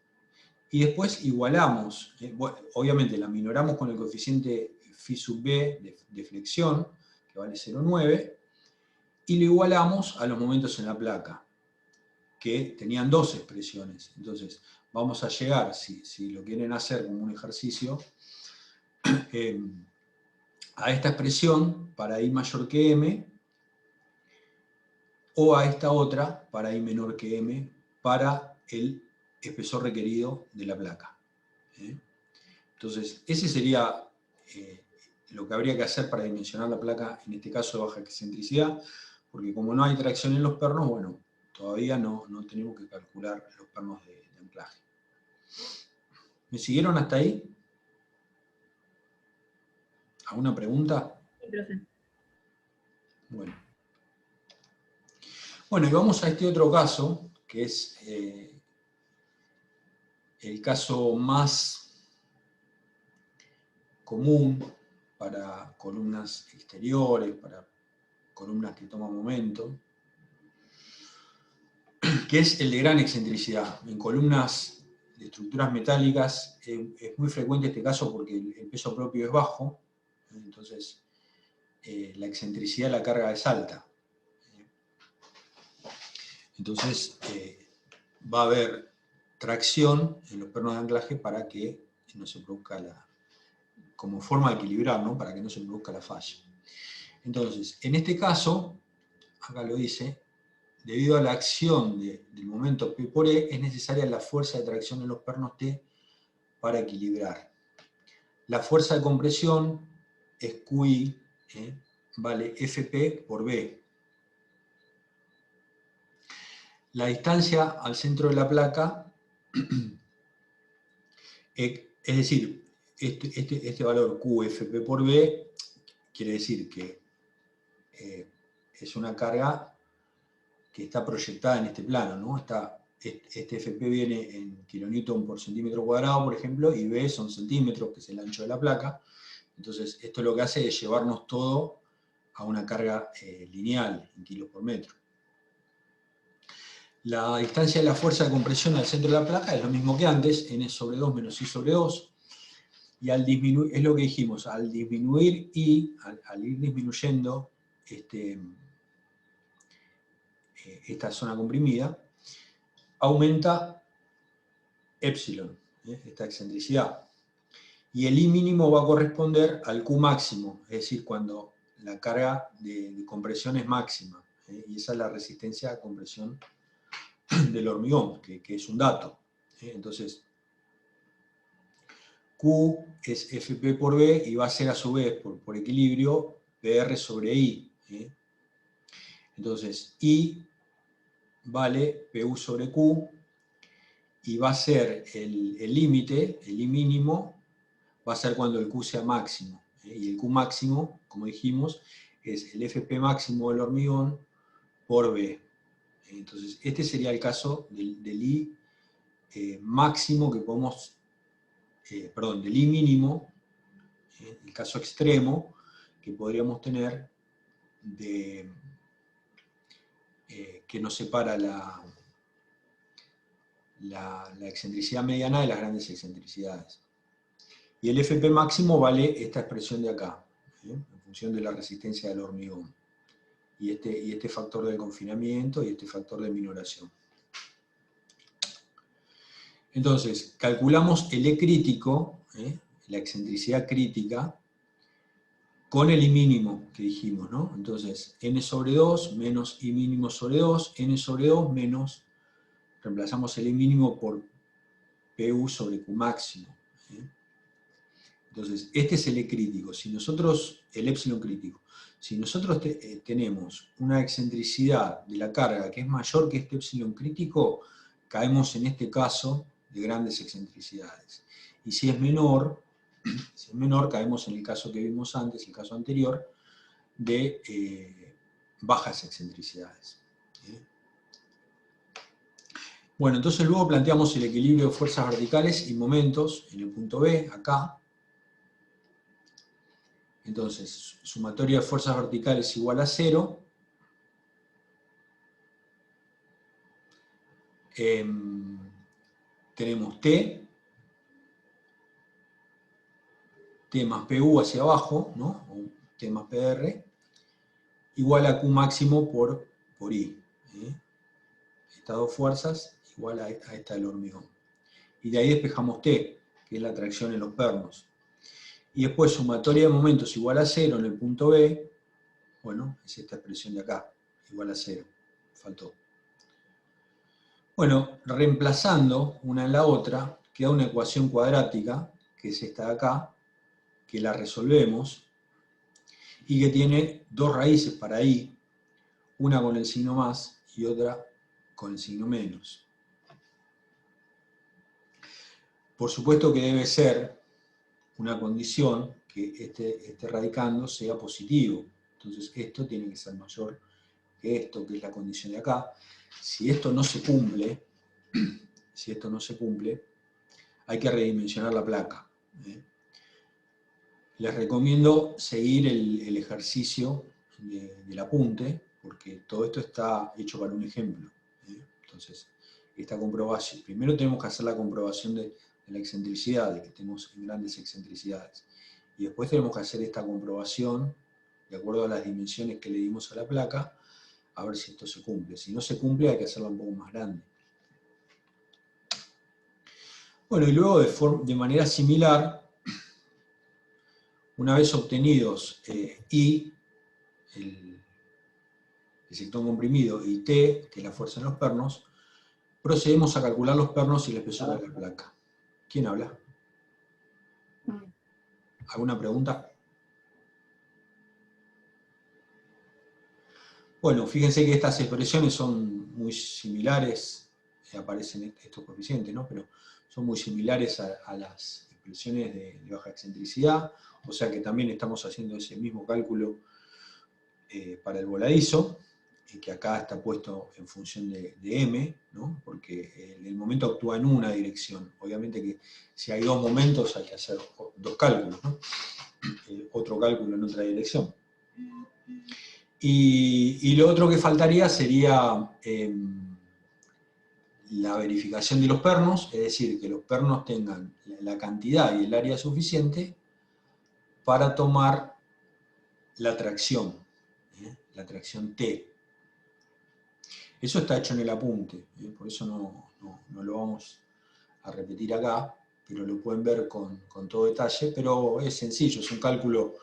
Y después igualamos, bueno, obviamente la minoramos con el coeficiente Φ sub B de flexión, que vale 0,9, y lo igualamos a los momentos en la placa, que tenían dos expresiones. Entonces, vamos a llegar, si lo quieren hacer como un ejercicio, a esta expresión para I mayor que M, o a esta otra para I menor que M, para el espesor requerido de la placa. Entonces, ese sería lo que habría que hacer para dimensionar la placa, en este caso de baja excentricidad, porque como no hay tracción en los pernos, bueno, todavía no tenemos que calcular los pernos de anclaje. ¿Me siguieron hasta ahí? ¿Alguna pregunta? Sí, profe. Bueno. Bueno, y vamos a este otro caso, que es el caso más común para columnas exteriores, para columnas que toman momento, que es el de gran excentricidad. En columnas de estructuras metálicas es muy frecuente este caso porque el peso propio es bajo, entonces la excentricidad de la carga es alta. Entonces va a haber tracción en los pernos de anclaje para que no se produzca como forma de equilibrar, ¿no? Para que no se produzca la falla. Entonces, en este caso, acá lo dice, debido a la acción del momento P por E, es necesaria la fuerza de tracción en los pernos T para equilibrar. La fuerza de compresión es QI, vale Fp por B. La distancia al centro de la placa, es decir, este valor QFP por B, quiere decir que es una carga que está proyectada en este plano, ¿no? Este Fp viene en kilonewton por centímetro cuadrado, por ejemplo, y B son centímetros, que es el ancho de la placa. Entonces, esto lo que hace es llevarnos todo a una carga lineal, en kilos por metro. La distancia de la fuerza de compresión al centro de la placa es lo mismo que antes, N sobre 2 menos I sobre 2. Y al disminuir, es lo que dijimos, al disminuir I, al ir disminuyendo esta zona comprimida, aumenta epsilon, esta excentricidad. Y el I mínimo va a corresponder al Q máximo, es decir, cuando la carga de compresión es máxima. Y esa es la resistencia a compresión del hormigón, que es un dato. Entonces, Q es Fp por B y va a ser a su vez, por equilibrio, PR sobre I. Entonces, I vale PU sobre Q, y va a ser el límite, el I mínimo, va a ser cuando el Q sea máximo. Y el Q máximo, como dijimos, es el Fp máximo del hormigón por B. Entonces, este sería el caso del I máximo que podemos, del I mínimo, el caso extremo que podríamos tener que nos separa la excentricidad mediana de las grandes excentricidades. Y el Fp máximo vale esta expresión de acá, en función de la resistencia del hormigón. Y este factor del confinamiento y este factor de minoración. Entonces, calculamos el E crítico, la excentricidad crítica, con el I mínimo que dijimos, ¿no? Entonces, n sobre 2 menos I mínimo sobre 2, n sobre 2 menos, reemplazamos el I mínimo por PU sobre Q máximo. Entonces, este es el E crítico. Si nosotros, el épsilon crítico, si nosotros tenemos una excentricidad de la carga que es mayor que este épsilon crítico, caemos en este caso de grandes excentricidades. Y si es menor, caemos en el caso que vimos antes, el caso anterior, de bajas excentricidades. Bueno, entonces luego planteamos el equilibrio de fuerzas verticales y momentos en el punto B, acá. Entonces, sumatoria de fuerzas verticales igual a 0. Tenemos T más PU hacia abajo, ¿no? O T más PR, igual a Q máximo por I. Estas dos fuerzas igual a esta del hormigón. Y de ahí despejamos T, que es la tracción en los pernos. Y después sumatoria de momentos igual a 0 en el punto B, bueno, es esta expresión de acá, igual a 0, faltó. Bueno, reemplazando una en la otra, queda una ecuación cuadrática, que es esta de acá, que la resolvemos, y que tiene dos raíces para I, una con el signo más y otra con el signo menos. Por supuesto que debe ser una condición que este radicando sea positivo. Entonces esto tiene que ser mayor que esto, que es la condición de acá. Si esto no se cumple, hay que redimensionar la placa. Les recomiendo seguir el ejercicio del apunte, porque todo esto está hecho para un ejemplo. Entonces, esta comprobación, primero tenemos que hacer la comprobación de la excentricidad, de que tenemos grandes excentricidades. Y después tenemos que hacer esta comprobación, de acuerdo a las dimensiones que le dimos a la placa, a ver si esto se cumple. Si no se cumple, hay que hacerla un poco más grande. Bueno, y luego de manera similar, una vez obtenidos I, el sectón comprimido, y T, que es la fuerza en los pernos, procedemos a calcular los pernos y la espesor de la placa. ¿Quién habla? ¿Alguna pregunta? Bueno, fíjense que estas expresiones son muy similares, aparecen estos coeficientes, ¿no? Pero son muy similares a las expresiones de baja excentricidad, o sea que también estamos haciendo ese mismo cálculo para el voladizo, que acá está puesto en función de M, ¿no? Porque el momento actúa en una dirección. Obviamente que si hay dos momentos hay que hacer dos cálculos, ¿no? Otro cálculo en otra dirección. Y lo otro que faltaría sería la verificación de los pernos, es decir, que los pernos tengan la cantidad y el área suficiente para tomar la tracción T. Eso está hecho en el apunte, por eso no lo vamos a repetir acá, pero lo pueden ver con todo detalle, pero es sencillo, es un cálculo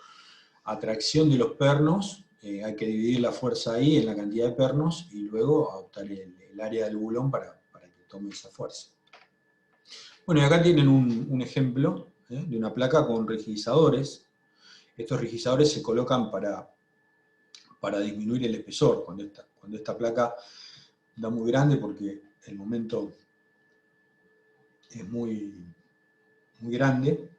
atracción de los pernos, hay que dividir la fuerza ahí en la cantidad de pernos y luego adoptar el área del bulón para que tome esa fuerza. Bueno, y acá tienen un ejemplo de una placa con rigidizadores. Estos rigidizadores se colocan para disminuir el espesor cuando esta placa da muy grande porque el momento es muy grande.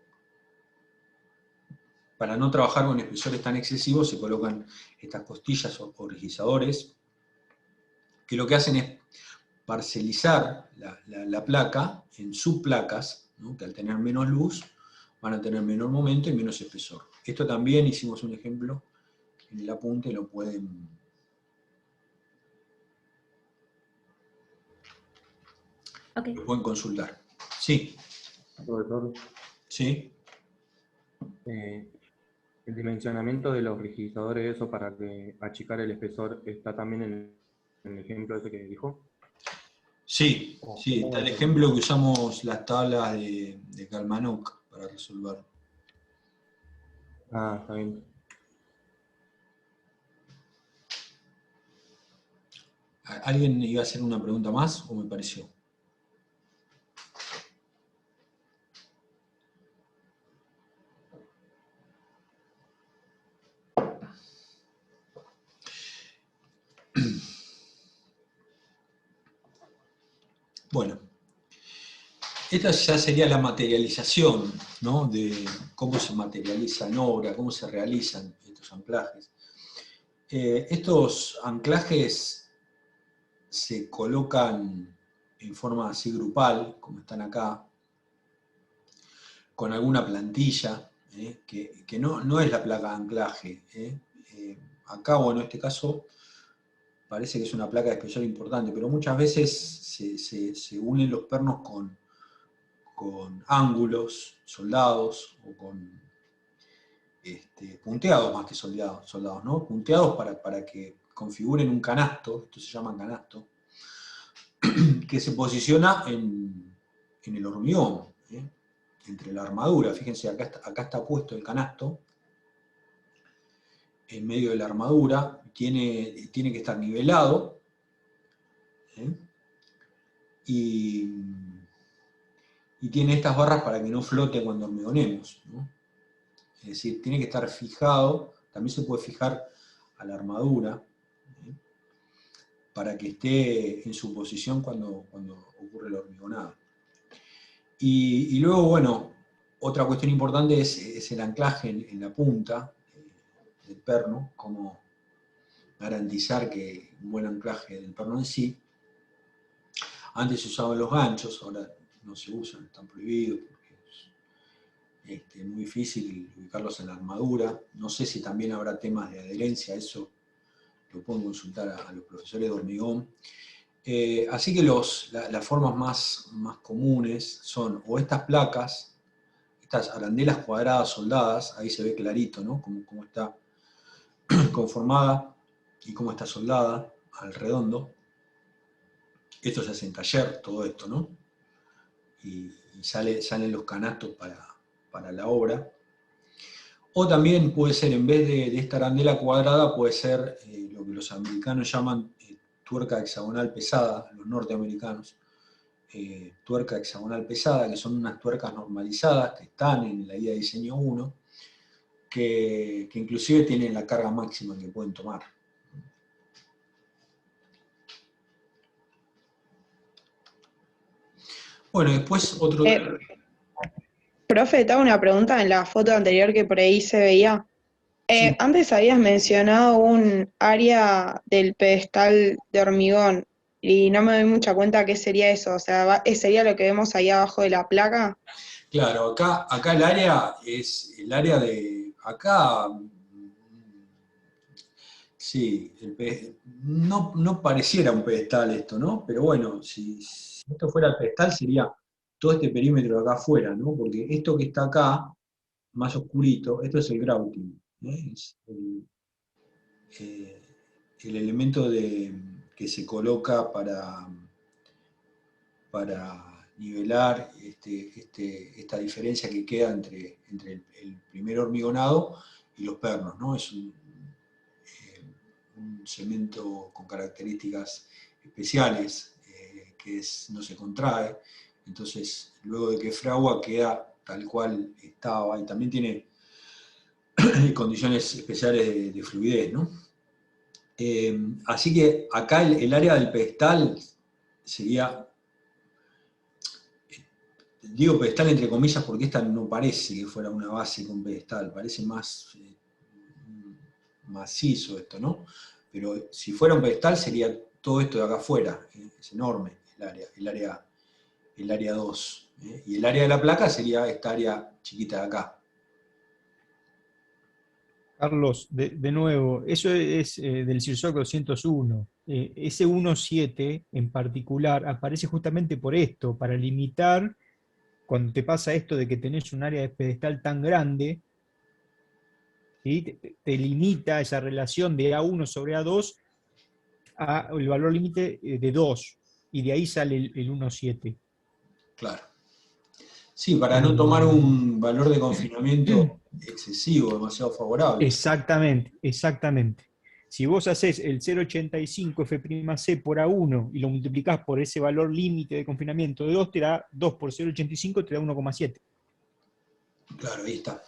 Para no trabajar con espesores tan excesivos se colocan estas costillas o rigidizadores que lo que hacen es parcelizar la placa en subplacas, ¿no? Que al tener menos luz van a tener menor momento y menos espesor. Esto también hicimos un ejemplo en el apunte, lo pueden consultar. Sí. Profesor, Sí. el dimensionamiento de los rigidizadores, eso para achicar el espesor, ¿está también en el ejemplo ese que dijo? Sí, sí, está el ejemplo que usamos las tablas de Kalmanok para resolver. Ah, está bien. ¿Alguien iba a hacer una pregunta más o me pareció? Bueno, esta ya sería la materialización, ¿no? De cómo se materializa en obra, cómo se realizan estos anclajes. Estos anclajes se colocan en forma así grupal, como están acá, con alguna plantilla, que no es la placa de anclaje. Acá, bueno, en este caso, parece que es una placa de espesor importante, pero muchas veces se unen los pernos con ángulos soldados o con punteados más que soldados, ¿no? Punteados para que configuren un canasto, esto se llama canasto, que se posiciona en el hormigón, entre la armadura. Fíjense, acá está puesto el canasto, en medio de la armadura, tiene que estar nivelado, y tiene estas barras para que no flote cuando hormigonemos, ¿no? Es decir, tiene que estar fijado, también se puede fijar a la armadura, para que esté en su posición cuando ocurre la hormigonada. Y luego, bueno, otra cuestión importante es el anclaje en la punta del perno, cómo garantizar que un buen anclaje del perno en sí. Antes se usaban los ganchos, ahora no se usan, están prohibidos porque es muy difícil ubicarlos en la armadura. No sé si también habrá temas de adherencia, eso lo pueden consultar a los profesores de hormigón. Así que las formas más comunes son o estas placas, estas arandelas cuadradas soldadas, ahí se ve clarito, ¿no? Cómo está conformada y cómo está soldada al redondo. Esto se hace en taller, todo esto, ¿no? Y salen los canastos para la obra. O también puede ser, en vez de esta arandela cuadrada, puede ser lo que los americanos llaman tuerca hexagonal pesada, los norteamericanos, tuerca hexagonal pesada, que son unas tuercas normalizadas que están en la guía de diseño 1, que inclusive tienen la carga máxima que pueden tomar. Bueno, después otro... Profe, te hago una pregunta en la foto anterior que por ahí se veía. Sí. Antes habías mencionado un área del pedestal de hormigón y no me doy mucha cuenta qué sería eso. O sea, ¿sería lo que vemos ahí abajo de la placa? Claro, acá el área es el área de... Acá... Sí, no pareciera un pedestal esto, ¿no? Pero bueno, si esto fuera el pedestal sería todo este perímetro de acá afuera, ¿no? Porque esto que está acá, más oscurito, esto es el grouting, es el elemento que se coloca para nivelar esta diferencia que queda entre el primer hormigonado y los pernos, ¿no? Es un cemento con características especiales, que no se contrae, entonces luego de que fragua queda tal cual estaba, y también tiene condiciones especiales de fluidez, ¿no? Así que acá el área del pedestal sería, digo pedestal entre comillas porque esta no parece que fuera una base con pedestal, parece más macizo esto, ¿no? Pero si fuera un pedestal sería todo esto de acá afuera, es enorme el área 2. Y el área de la placa sería esta área chiquita de acá. Carlos, de nuevo, eso es del CIRSOC 201. Ese 1.7 en particular aparece justamente por esto, para limitar, cuando te pasa esto de que tenés un área de pedestal tan grande, ¿sí? Te limita esa relación de A1 sobre A2 al valor límite de 2, y de ahí sale el 1.7. Claro. Sí, para no tomar un valor de confinamiento excesivo, demasiado favorable. Exactamente, exactamente. Si vos haces el 0.85 F'C por A1 y lo multiplicás por ese valor límite de confinamiento de 2, te da 2 por 0.85, te da 1,7. Claro, ahí está.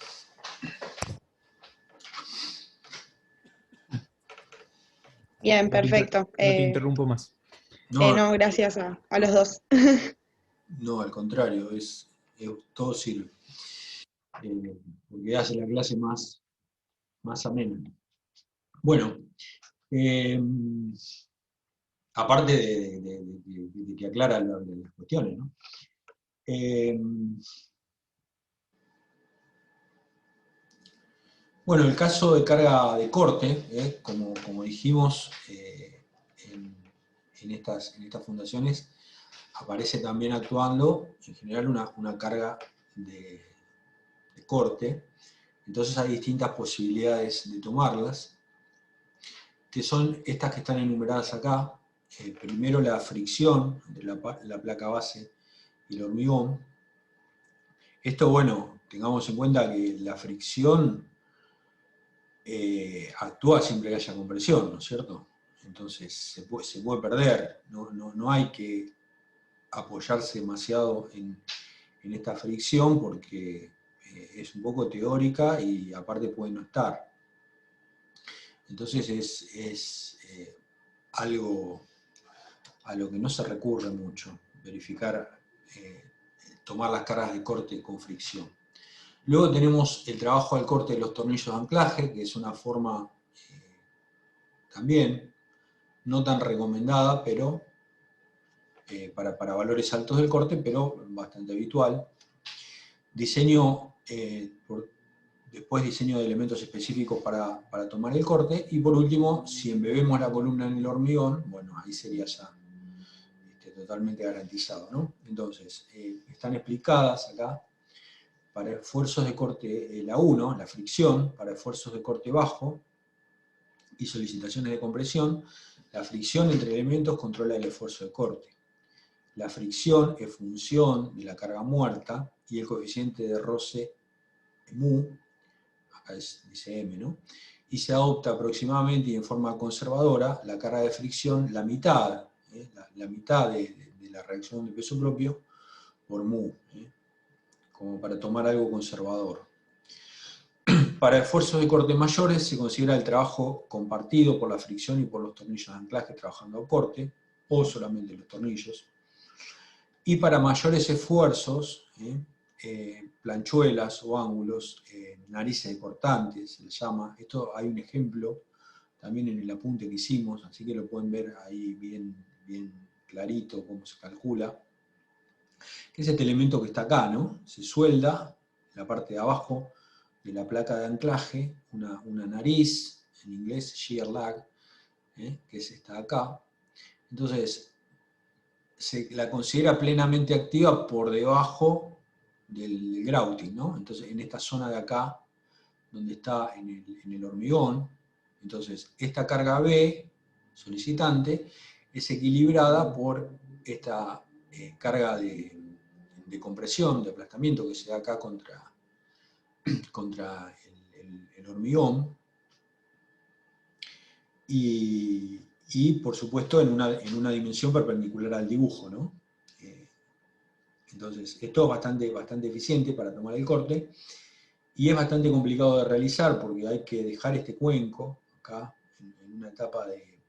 Bien, perfecto. No te interrumpo más. No, gracias a los dos. No, al contrario, todo sirve. Porque hace la clase más amena. Bueno, aparte de que aclara las cuestiones, ¿no? Bueno, el caso de carga de corte, como dijimos, en estas fundaciones aparece también actuando en general una carga de corte. Entonces hay distintas posibilidades de tomarlas, que son estas que están enumeradas acá. Primero la fricción de la placa base y el hormigón. Esto, bueno, tengamos en cuenta que la fricción actúa siempre que haya compresión, ¿no es cierto? Entonces se puede perder, no hay que apoyarse demasiado en esta fricción porque es un poco teórica y aparte puede no estar. Entonces es algo a lo que no se recurre mucho, verificar, tomar las cargas de corte con fricción. Luego tenemos el trabajo al corte de los tornillos de anclaje, que es una forma también no tan recomendada, pero para valores altos del corte, pero bastante habitual. Diseño, después diseño de elementos específicos para tomar el corte, y por último, si embebemos la columna en el hormigón, bueno, ahí sería ya totalmente garantizado, ¿no? Entonces, están explicadas acá. Para esfuerzos de corte, la 1, la fricción, para esfuerzos de corte bajo y solicitaciones de compresión, la fricción entre elementos controla el esfuerzo de corte. La fricción es función de la carga muerta y el coeficiente de roce mu, acá dice m, ¿no? Y se adopta aproximadamente y en forma conservadora la carga de fricción, la mitad, la mitad de la reacción de peso propio por mu, como para tomar algo conservador. Para esfuerzos de corte mayores se considera el trabajo compartido por la fricción y por los tornillos de anclaje trabajando a corte, o solamente los tornillos. Y para mayores esfuerzos, planchuelas o ángulos, narices de cortantes, se les llama. Esto hay un ejemplo también en el apunte que hicimos, así que lo pueden ver ahí bien clarito cómo se calcula. Que es este elemento que está acá, ¿no? Se suelda en la parte de abajo de la placa de anclaje una nariz, en inglés shear lag, que es esta de acá. Entonces, se la considera plenamente activa por debajo del grouting, ¿no? Entonces, en esta zona de acá, donde está en el hormigón, entonces esta carga B, solicitante, es equilibrada por esta carga de de compresión, de aplastamiento que se da acá contra el hormigón, y por supuesto en una dimensión perpendicular al dibujo, ¿no? Entonces, esto es bastante eficiente para tomar el corte, y es bastante complicado de realizar porque hay que dejar este cuenco acá, en una etapa de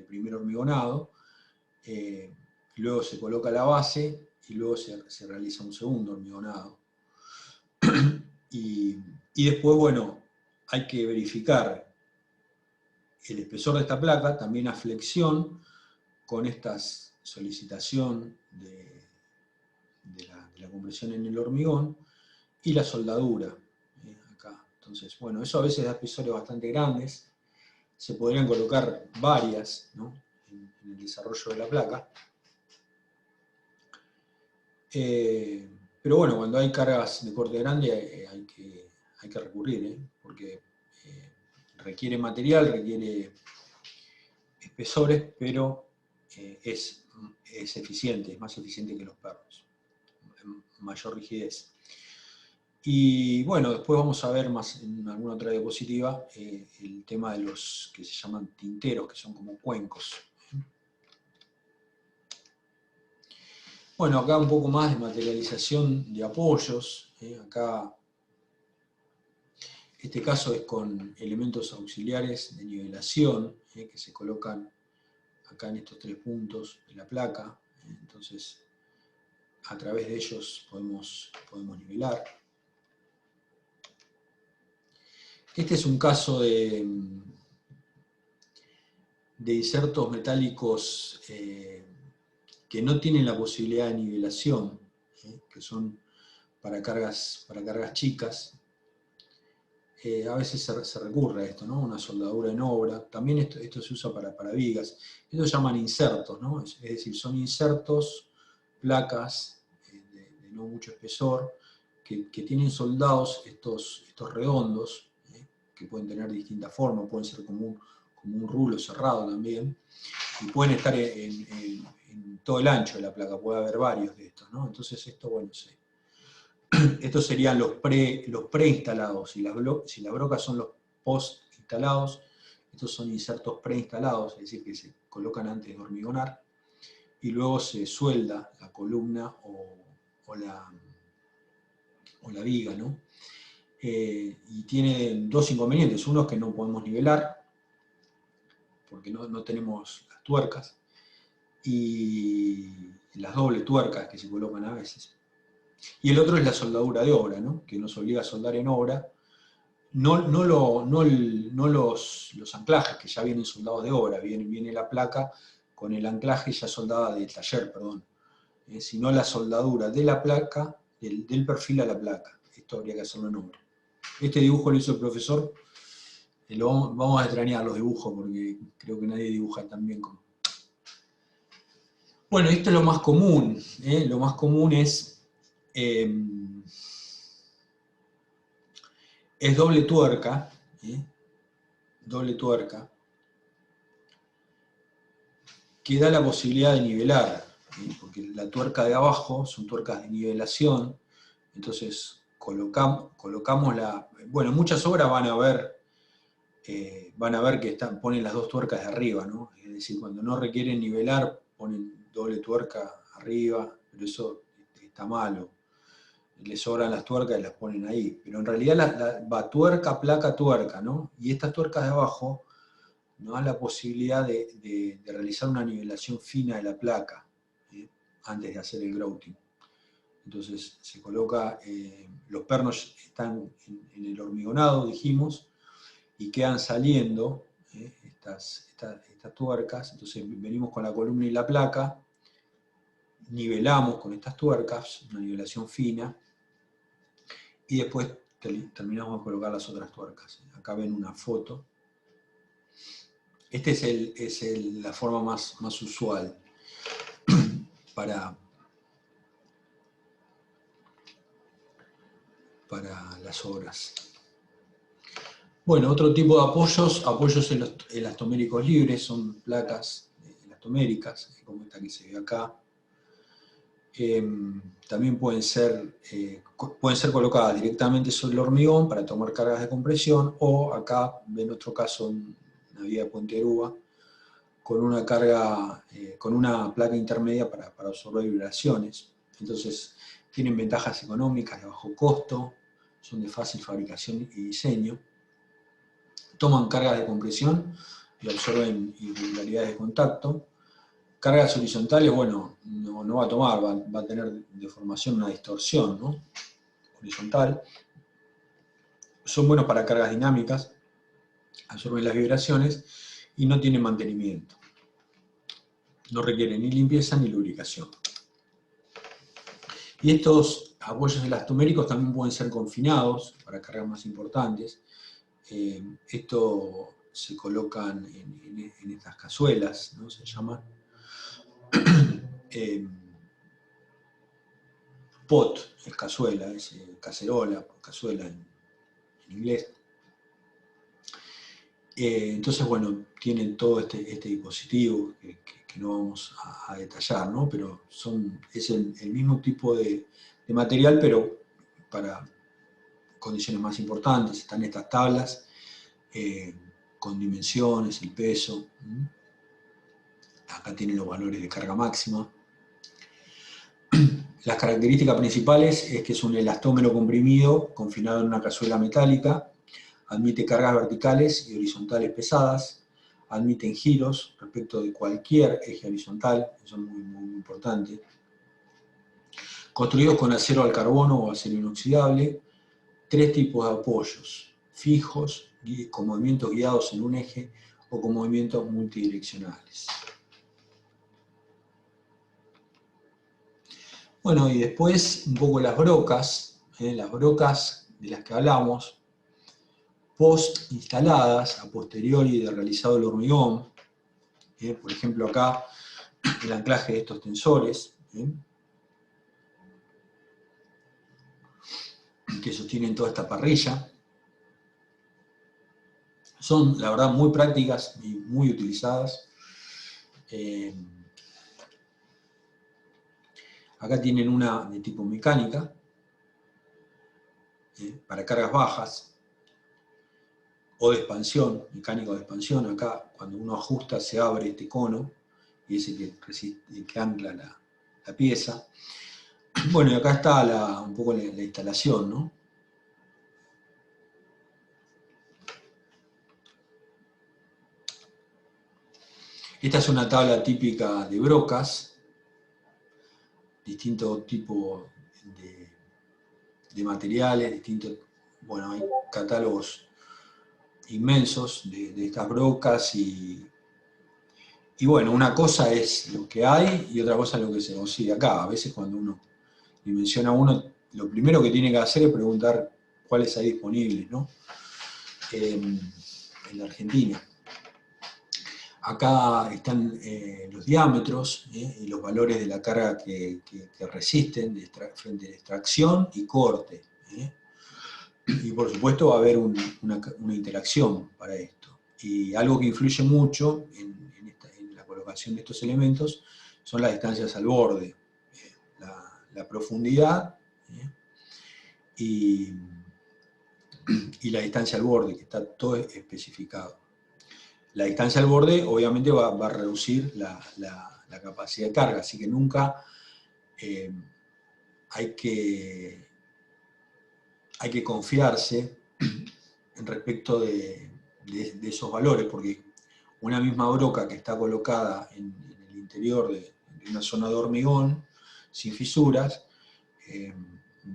primer hormigonado, luego se coloca la base, y luego se realiza un segundo hormigonado. Y después, bueno, hay que verificar el espesor de esta placa, también a flexión, con esta solicitación de la compresión en el hormigón, y la soldadura, acá. Entonces, bueno, eso a veces da espesores bastante grandes, se podrían colocar varias, ¿no?, en el desarrollo de la placa. Pero bueno, cuando hay cargas de corte grande hay que recurrir, porque requiere material, requiere espesores, pero es eficiente, es más eficiente que los pernos, mayor rigidez. Y bueno, después vamos a ver más en alguna otra diapositiva el tema de los que se llaman tinteros, que son como cuencos. Bueno, acá un poco más de materialización de apoyos. Acá, este caso es con elementos auxiliares de nivelación, que se colocan acá en estos 3 puntos de la placa. Entonces, a través de ellos podemos nivelar. Este es un caso de insertos metálicos que no tienen la posibilidad de nivelación, que son para cargas chicas. A veces se recurre a esto, ¿no? Una soldadura en obra. También esto se usa para vigas. Esto se llaman insertos, ¿no? Es decir, son insertos, placas de no mucho espesor, que tienen soldados estos redondos, que pueden tener distintas formas, pueden ser como un rulo cerrado también, y pueden estar en todo el ancho de la placa, puede haber varios de estos, ¿no? Entonces esto, bueno, estos serían los preinstalados, si las brocas son los post-instalados, estos son insertos preinstalados, es decir, que se colocan antes de hormigonar, y luego se suelda la columna o la viga, ¿no? Y tiene 2 inconvenientes. Uno es que no podemos nivelar, porque no tenemos las tuercas, y las doble tuercas que se colocan a veces. Y el otro es la soldadura de obra, ¿no?, que nos obliga a soldar en obra, no los anclajes que ya vienen soldados de obra, viene la placa con el anclaje ya soldada del taller, perdón, sino la soldadura de la placa, del perfil a la placa. Esto habría que hacerlo en obra. Este dibujo lo hizo el profesor, vamos a extrañar los dibujos porque creo que nadie dibuja tan bien como... Bueno, esto es lo más común, lo más común es doble tuerca, que da la posibilidad de nivelar, porque la tuerca de abajo son tuercas de nivelación, entonces colocamos la... Bueno, en muchas obras van a ver que ponen las 2 tuercas de arriba, ¿no? Es decir, cuando no requieren nivelar, ponen doble tuerca arriba, pero eso está malo. Les sobran las tuercas y las ponen ahí. Pero en realidad va tuerca, placa, tuerca, ¿no? Y estas tuercas de abajo nos dan la posibilidad de realizar una nivelación fina de la placa, antes de hacer el grouting. Entonces se coloca, los pernos están en el hormigonado, dijimos, y quedan saliendo estas tuercas. Entonces venimos con la columna y la placa, nivelamos con estas tuercas, una nivelación fina, y después terminamos de colocar las otras tuercas. Acá ven una foto. Esta es la forma más usual para las obras. Bueno, otro tipo de apoyos elastoméricos libres, son placas elastoméricas, como esta que se ve acá. También pueden ser colocadas directamente sobre el hormigón para tomar cargas de compresión, o acá, en otro caso, en la vía de Puente Grúa, con una carga, con una placa intermedia para absorber vibraciones. Entonces, tienen ventajas económicas de bajo costo, son de fácil fabricación y diseño, toman cargas de compresión y absorben irregularidades de contacto. Cargas horizontales, bueno, no va a tomar, va a tener deformación, una distorsión, ¿no? Horizontal. Son buenos para cargas dinámicas, absorben las vibraciones y no tienen mantenimiento. No requieren ni limpieza ni lubricación. Y estos apoyos elastoméricos también pueden ser confinados para cargas más importantes. Esto se colocan en estas cazuelas, ¿no? Se llaman. Pot es cazuela, es cacerola, cazuela en inglés. Entonces, bueno, tienen todo este dispositivo que no vamos a detallar, ¿no? Pero es el mismo tipo de material, pero para condiciones más importantes. Están estas tablas con dimensiones, el peso. Acá tienen los valores de carga máxima. Las características principales es que es un elastómero comprimido confinado en una cazuela metálica, admite cargas verticales y horizontales pesadas, admiten giros respecto de cualquier eje horizontal, eso es muy importante. Construidos con acero al carbono o acero inoxidable, 3 tipos de apoyos, fijos, con movimientos guiados en un eje o con movimientos multidireccionales. Bueno, y después un poco las brocas de las que hablamos, post instaladas, a posteriori de realizado el hormigón, por ejemplo acá el anclaje de estos tensores, que sostienen toda esta parrilla, son la verdad muy prácticas y muy utilizadas. Acá tienen una de tipo mecánica, para cargas bajas, o de expansión, mecánico de expansión. Acá cuando uno ajusta se abre este cono, y es el que ancla la pieza. Bueno, y acá está un poco la instalación, ¿no? Esta es una tabla típica de brocas, distintos tipos de materiales, bueno, hay catálogos inmensos de estas brocas y bueno, una cosa es lo que hay y otra cosa es lo que se consigue acá. A veces cuando uno dimensiona lo primero que tiene que hacer es preguntar cuáles hay disponibles, ¿no? En la Argentina. Acá están los diámetros y los valores de la carga que resisten frente a extracción y corte. Y por supuesto va a haber una interacción para esto. Y algo que influye mucho en la colocación de estos elementos son las distancias al borde, la profundidad y la distancia al borde, que está todo especificado. La distancia al borde obviamente va a reducir la capacidad de carga, así que nunca hay que confiarse respecto de esos valores, porque una misma broca que está colocada en el interior de una zona de hormigón, sin fisuras,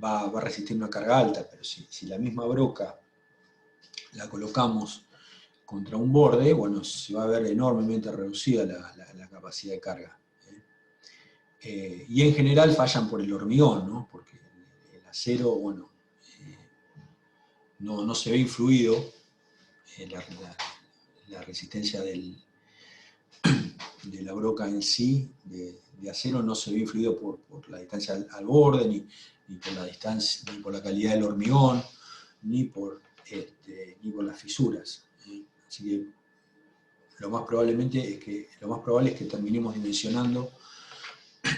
va a resistir una carga alta, pero si la misma broca la colocamos contra un borde, bueno, se va a ver enormemente reducida la capacidad de carga. Y en general fallan por el hormigón, ¿no? Porque el acero, bueno, no se ve influido, la resistencia de la broca en sí, de acero, no se ve influido por la distancia al borde, ni por la distancia, ni por la calidad del hormigón, ni por las fisuras. Así que lo más probable es que terminemos dimensionando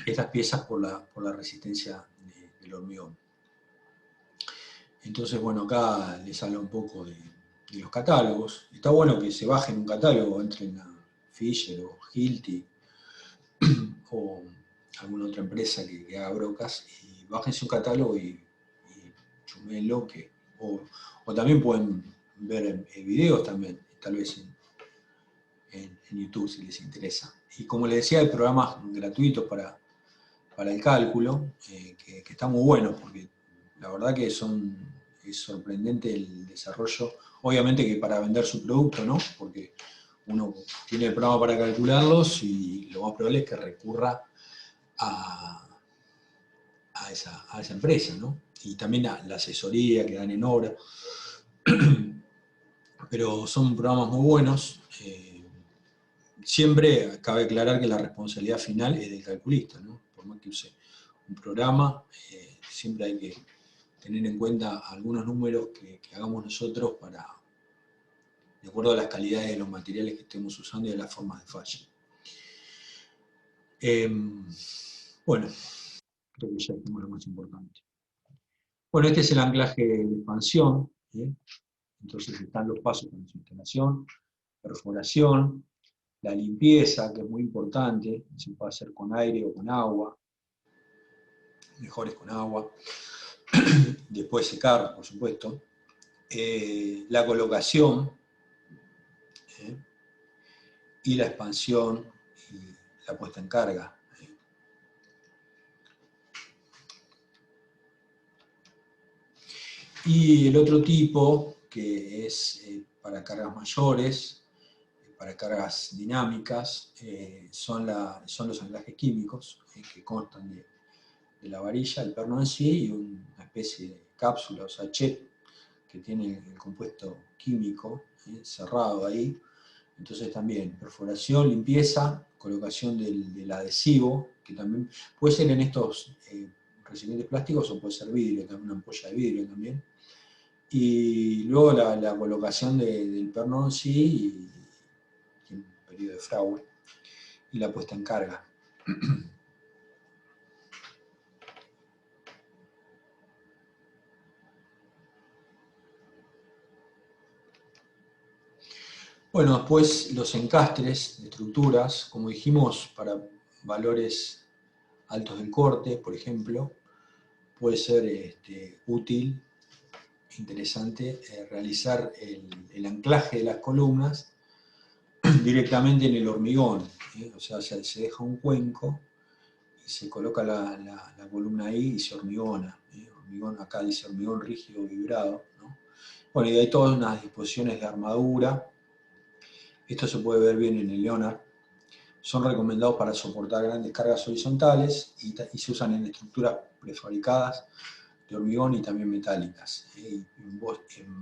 estas piezas por la resistencia del hormigón. Entonces, bueno, acá les hablo un poco de los catálogos. Está bueno que se bajen un catálogo, entren a Fisher o Hilti o alguna otra empresa que haga brocas, y bájense un catálogo y chumenlo, o también pueden ver videos también, tal vez en YouTube si les interesa. Y como les decía, hay programas gratuitos para el cálculo, que están muy buenos, porque la verdad que es sorprendente el desarrollo. Obviamente que para vender su producto, ¿no? Porque uno tiene el programa para calcularlos y lo más probable es que recurra a esa empresa, ¿no? Y también la asesoría que dan en obra. Pero son programas muy buenos. Siempre cabe aclarar que la responsabilidad final es del calculista, ¿no? Por más que use un programa, siempre hay que tener en cuenta algunos números que hagamos nosotros de acuerdo a las calidades de los materiales que estemos usando y a las formas de falla. Bueno, creo que ya tenemos lo más importante. Bueno, este es el anclaje de expansión, ¿eh? Entonces están los pasos para su instalación, perforación, la limpieza, que es muy importante, se puede hacer con aire o con agua, mejor es con agua, después secar, por supuesto, la colocación, y la expansión y la puesta en carga. Y el otro tipo, que es para cargas mayores, para cargas dinámicas, son los anclajes químicos, que constan de la varilla, el perno en sí, y una especie de cápsula o sachet que tiene el compuesto químico cerrado ahí. Entonces también perforación, limpieza, colocación del adhesivo, que también puede ser en estos recipientes plásticos o puede ser vidrio, también una ampolla de vidrio también. Y luego la colocación del perno en sí, y un periodo de fraude, y la puesta en carga. Bueno, después los encastres de estructuras, como dijimos, para valores altos del corte, por ejemplo, puede ser útil, interesante, realizar el anclaje de las columnas directamente en el hormigón, o sea, se deja un cuenco y se coloca la columna ahí y se hormigona. Hormigón, acá dice hormigón rígido vibrado, ¿no? Bueno, y hay todas unas disposiciones de armadura. Esto se puede ver bien en el Leonard. Son recomendados para soportar grandes cargas horizontales y se usan en estructuras prefabricadas de hormigón y también metálicas, en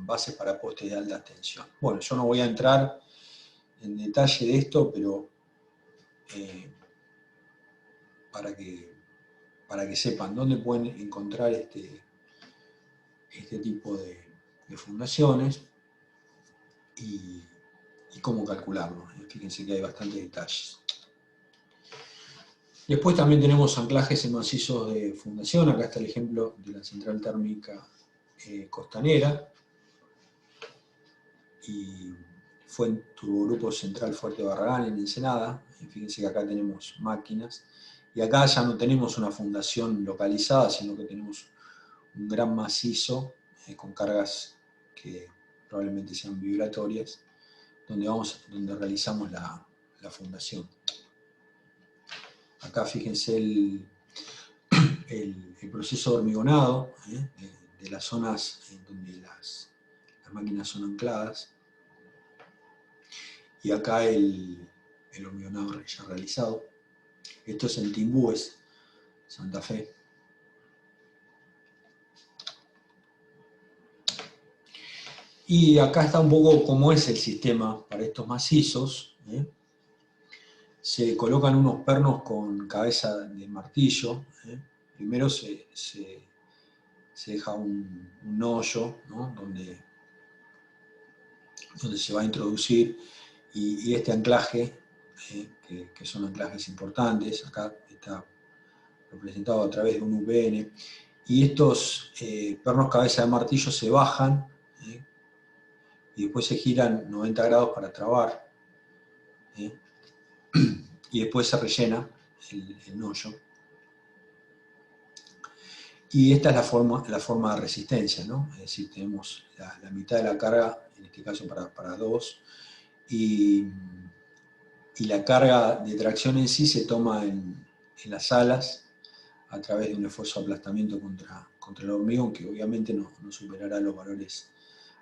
bases para postes de alta tensión. Bueno, yo no voy a entrar en detalle de esto, pero para que sepan dónde pueden encontrar este tipo de fundaciones y cómo calcularlo. Fíjense que hay bastantes detalles. Después también tenemos anclajes en macizos de fundación. Acá está el ejemplo de la central térmica costanera. Y fue en Turbogrupo Central Fuerte Barragán, en Ensenada. Fíjense que acá tenemos máquinas. Y acá ya no tenemos una fundación localizada, sino que tenemos un gran macizo con cargas que probablemente sean vibratorias, donde realizamos la fundación. Acá fíjense el proceso de hormigonado de las zonas en donde las máquinas son ancladas. Y acá el hormigonado ya realizado. Esto es en Timbúes, Santa Fe. Y acá está un poco cómo es el sistema para estos macizos. Se colocan unos pernos con cabeza de martillo. Primero se deja un hoyo, ¿no? donde se va a introducir, y este anclaje, que son anclajes importantes, acá está representado a través de un UPN, y estos pernos cabeza de martillo se bajan, y después se giran 90 grados para trabar, y después se rellena el hoyo. Y esta es la forma de resistencia, ¿no? Es decir, tenemos la mitad de la carga, en este caso para 2, y la carga de tracción en sí se toma en las alas a través de un esfuerzo de aplastamiento contra el hormigón, que obviamente no superará los valores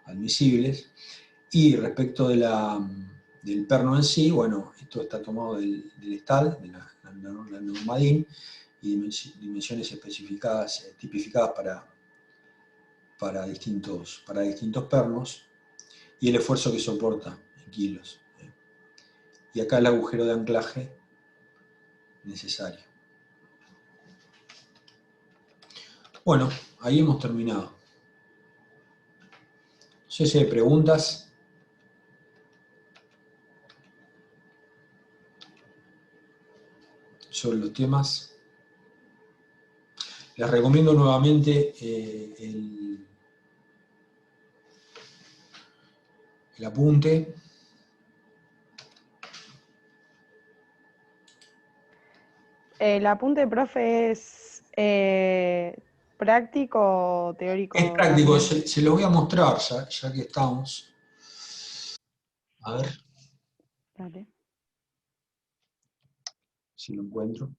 admisibles. Y respecto del perno en sí, bueno, esto está tomado del STAL, de la norma DIN, y dimensiones especificadas, tipificadas para distintos pernos, y el esfuerzo que soporta en kilos. Y acá el agujero de anclaje necesario. Bueno, ahí hemos terminado. No sé si hay preguntas. Sobre los temas. Les recomiendo nuevamente el apunte. ¿El apunte, profe, es práctico o teórico? Es práctico, también? se lo voy a mostrar ya que estamos. A ver Dale. si lo encuentro.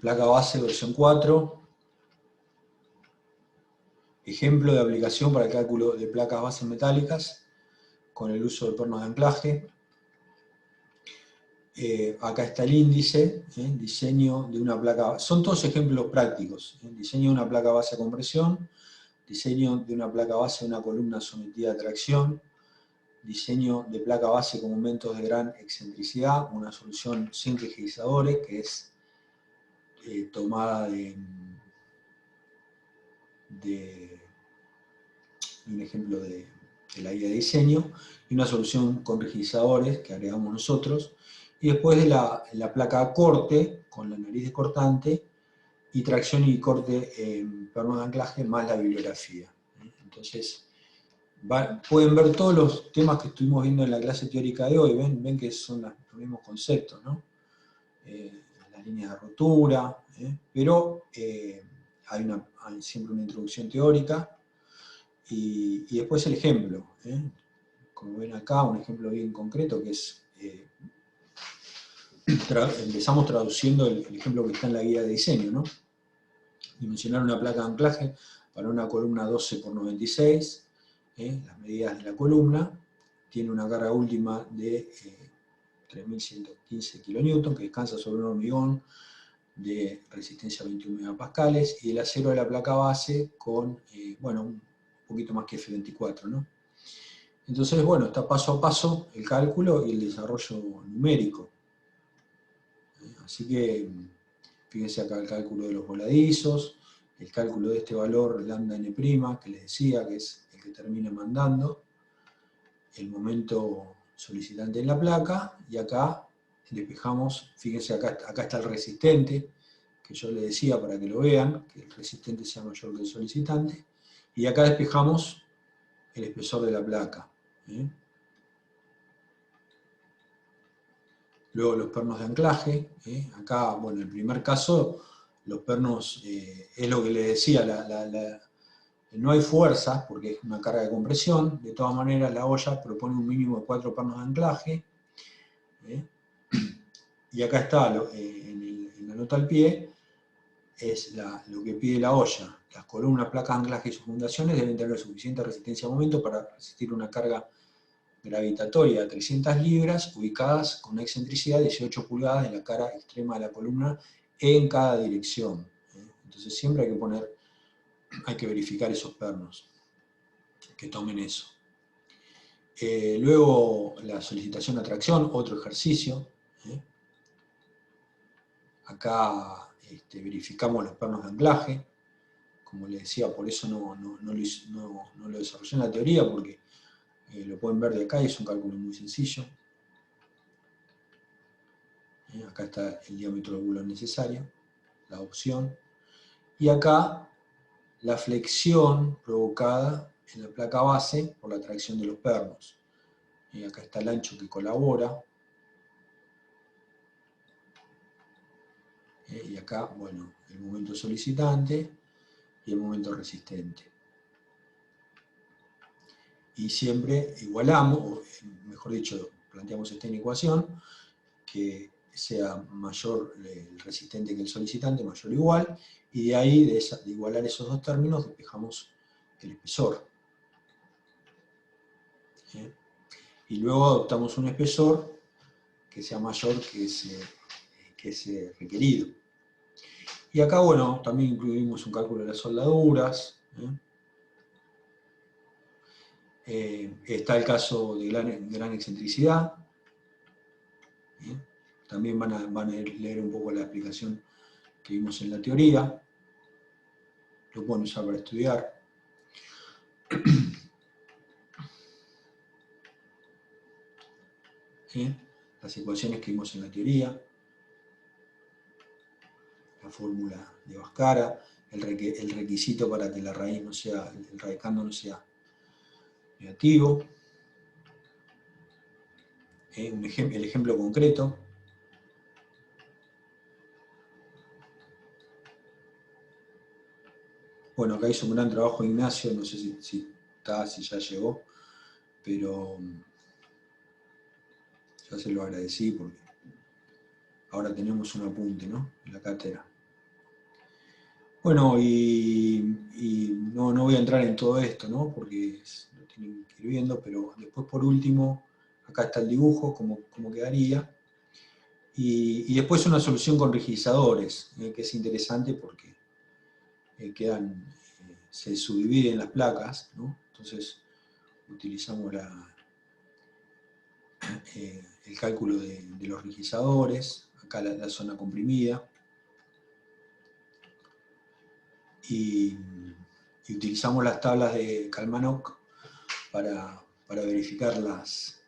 Placa base versión 4. Ejemplo de aplicación para el cálculo de placas bases metálicas con el uso de pernos de anclaje. Acá está el índice, diseño de una placa, son todos ejemplos prácticos, diseño de una placa base a compresión, diseño de una placa base de una columna sometida a tracción, diseño de placa base con momentos de gran excentricidad, una solución sin rigidizadores, que es tomada de un ejemplo de la guía de diseño, y una solución con rigidizadores que agregamos nosotros, y después de la placa a corte, con la nariz de cortante, y tracción y corte en pernos de anclaje, más la bibliografía. Entonces, pueden ver todos los temas que estuvimos viendo en la clase teórica de hoy, ven que son los mismos conceptos, ¿no? Las líneas de rotura, pero hay siempre una introducción teórica, y después el ejemplo, como ven acá, un ejemplo bien concreto que es, empezamos traduciendo el ejemplo que está en la guía de diseño, ¿no? Dimensionar una placa de anclaje para una columna 12 por 96, las medidas de la columna, tiene una carga última de 3.115 kN, que descansa sobre un hormigón de resistencia a 21 megapascales, y el acero de la placa base con, bueno, un poquito más que F24, ¿no? Entonces, bueno, está paso a paso el cálculo y el desarrollo numérico. Así que, fíjense acá el cálculo de los voladizos, el cálculo de este valor lambda n', que les decía, que es el que termina mandando, el momento solicitante en la placa, y acá despejamos, fíjense acá está el resistente, que yo les decía para que lo vean, que el resistente sea mayor que el solicitante, y acá despejamos el espesor de la placa. Luego los pernos de anclaje, acá, bueno, en el primer caso, los pernos, es lo que les decía, no hay fuerza, porque es una carga de compresión, de todas maneras la olla propone un mínimo de 4 pernos de anclaje, y acá está, en la nota al pie, es lo que pide la olla. Las columnas, placas de anclaje y sus fundaciones deben tener suficiente resistencia a momento para resistir una carga gravitatoria de 300 libras, ubicadas con una excentricidad de 18 pulgadas en la cara extrema de la columna en cada dirección. Entonces siempre hay que verificar esos pernos, que tomen eso. Luego la solicitación a tracción, otro ejercicio. Acá verificamos los pernos de anclaje. Como les decía, por eso no lo desarrollé en la teoría, porque lo pueden ver de acá y es un cálculo muy sencillo. Acá está el diámetro del bulón necesario, la opción. Y acá la flexión provocada en la placa base por la tracción de los pernos. Y acá está el ancho que colabora. Y acá, bueno, el momento solicitante y el momento resistente. Y siempre igualamos, o mejor dicho, planteamos esta inecuación, que sea mayor el resistente que el solicitante, mayor o igual, y de ahí, de igualar esos dos términos, despejamos el espesor. Y luego adoptamos un espesor que sea mayor que ese requerido. Y acá, bueno, también incluimos un cálculo de las soldaduras. Está el caso de gran excentricidad. También van a leer un poco la explicación que vimos en la teoría. Lo pueden usar para estudiar. Las ecuaciones que vimos en la teoría. La fórmula de Bhaskara, el requisito para que la raíz no sea, el radicando no sea negativo. El ejemplo concreto. Bueno, acá hizo un gran trabajo Ignacio, no sé si ya llegó, pero ya se lo agradecí porque ahora tenemos un apunte, ¿no? En la cátedra. Bueno, y no voy a entrar en todo esto, ¿no? Porque lo tienen que ir viendo, pero después por último, acá está el dibujo, cómo quedaría. Y después una solución con rigidizadores, que es interesante porque se subdividen las placas, ¿no? Entonces utilizamos el cálculo de los rigidizadores, acá la zona comprimida, y utilizamos las tablas de Kalmanok para verificar los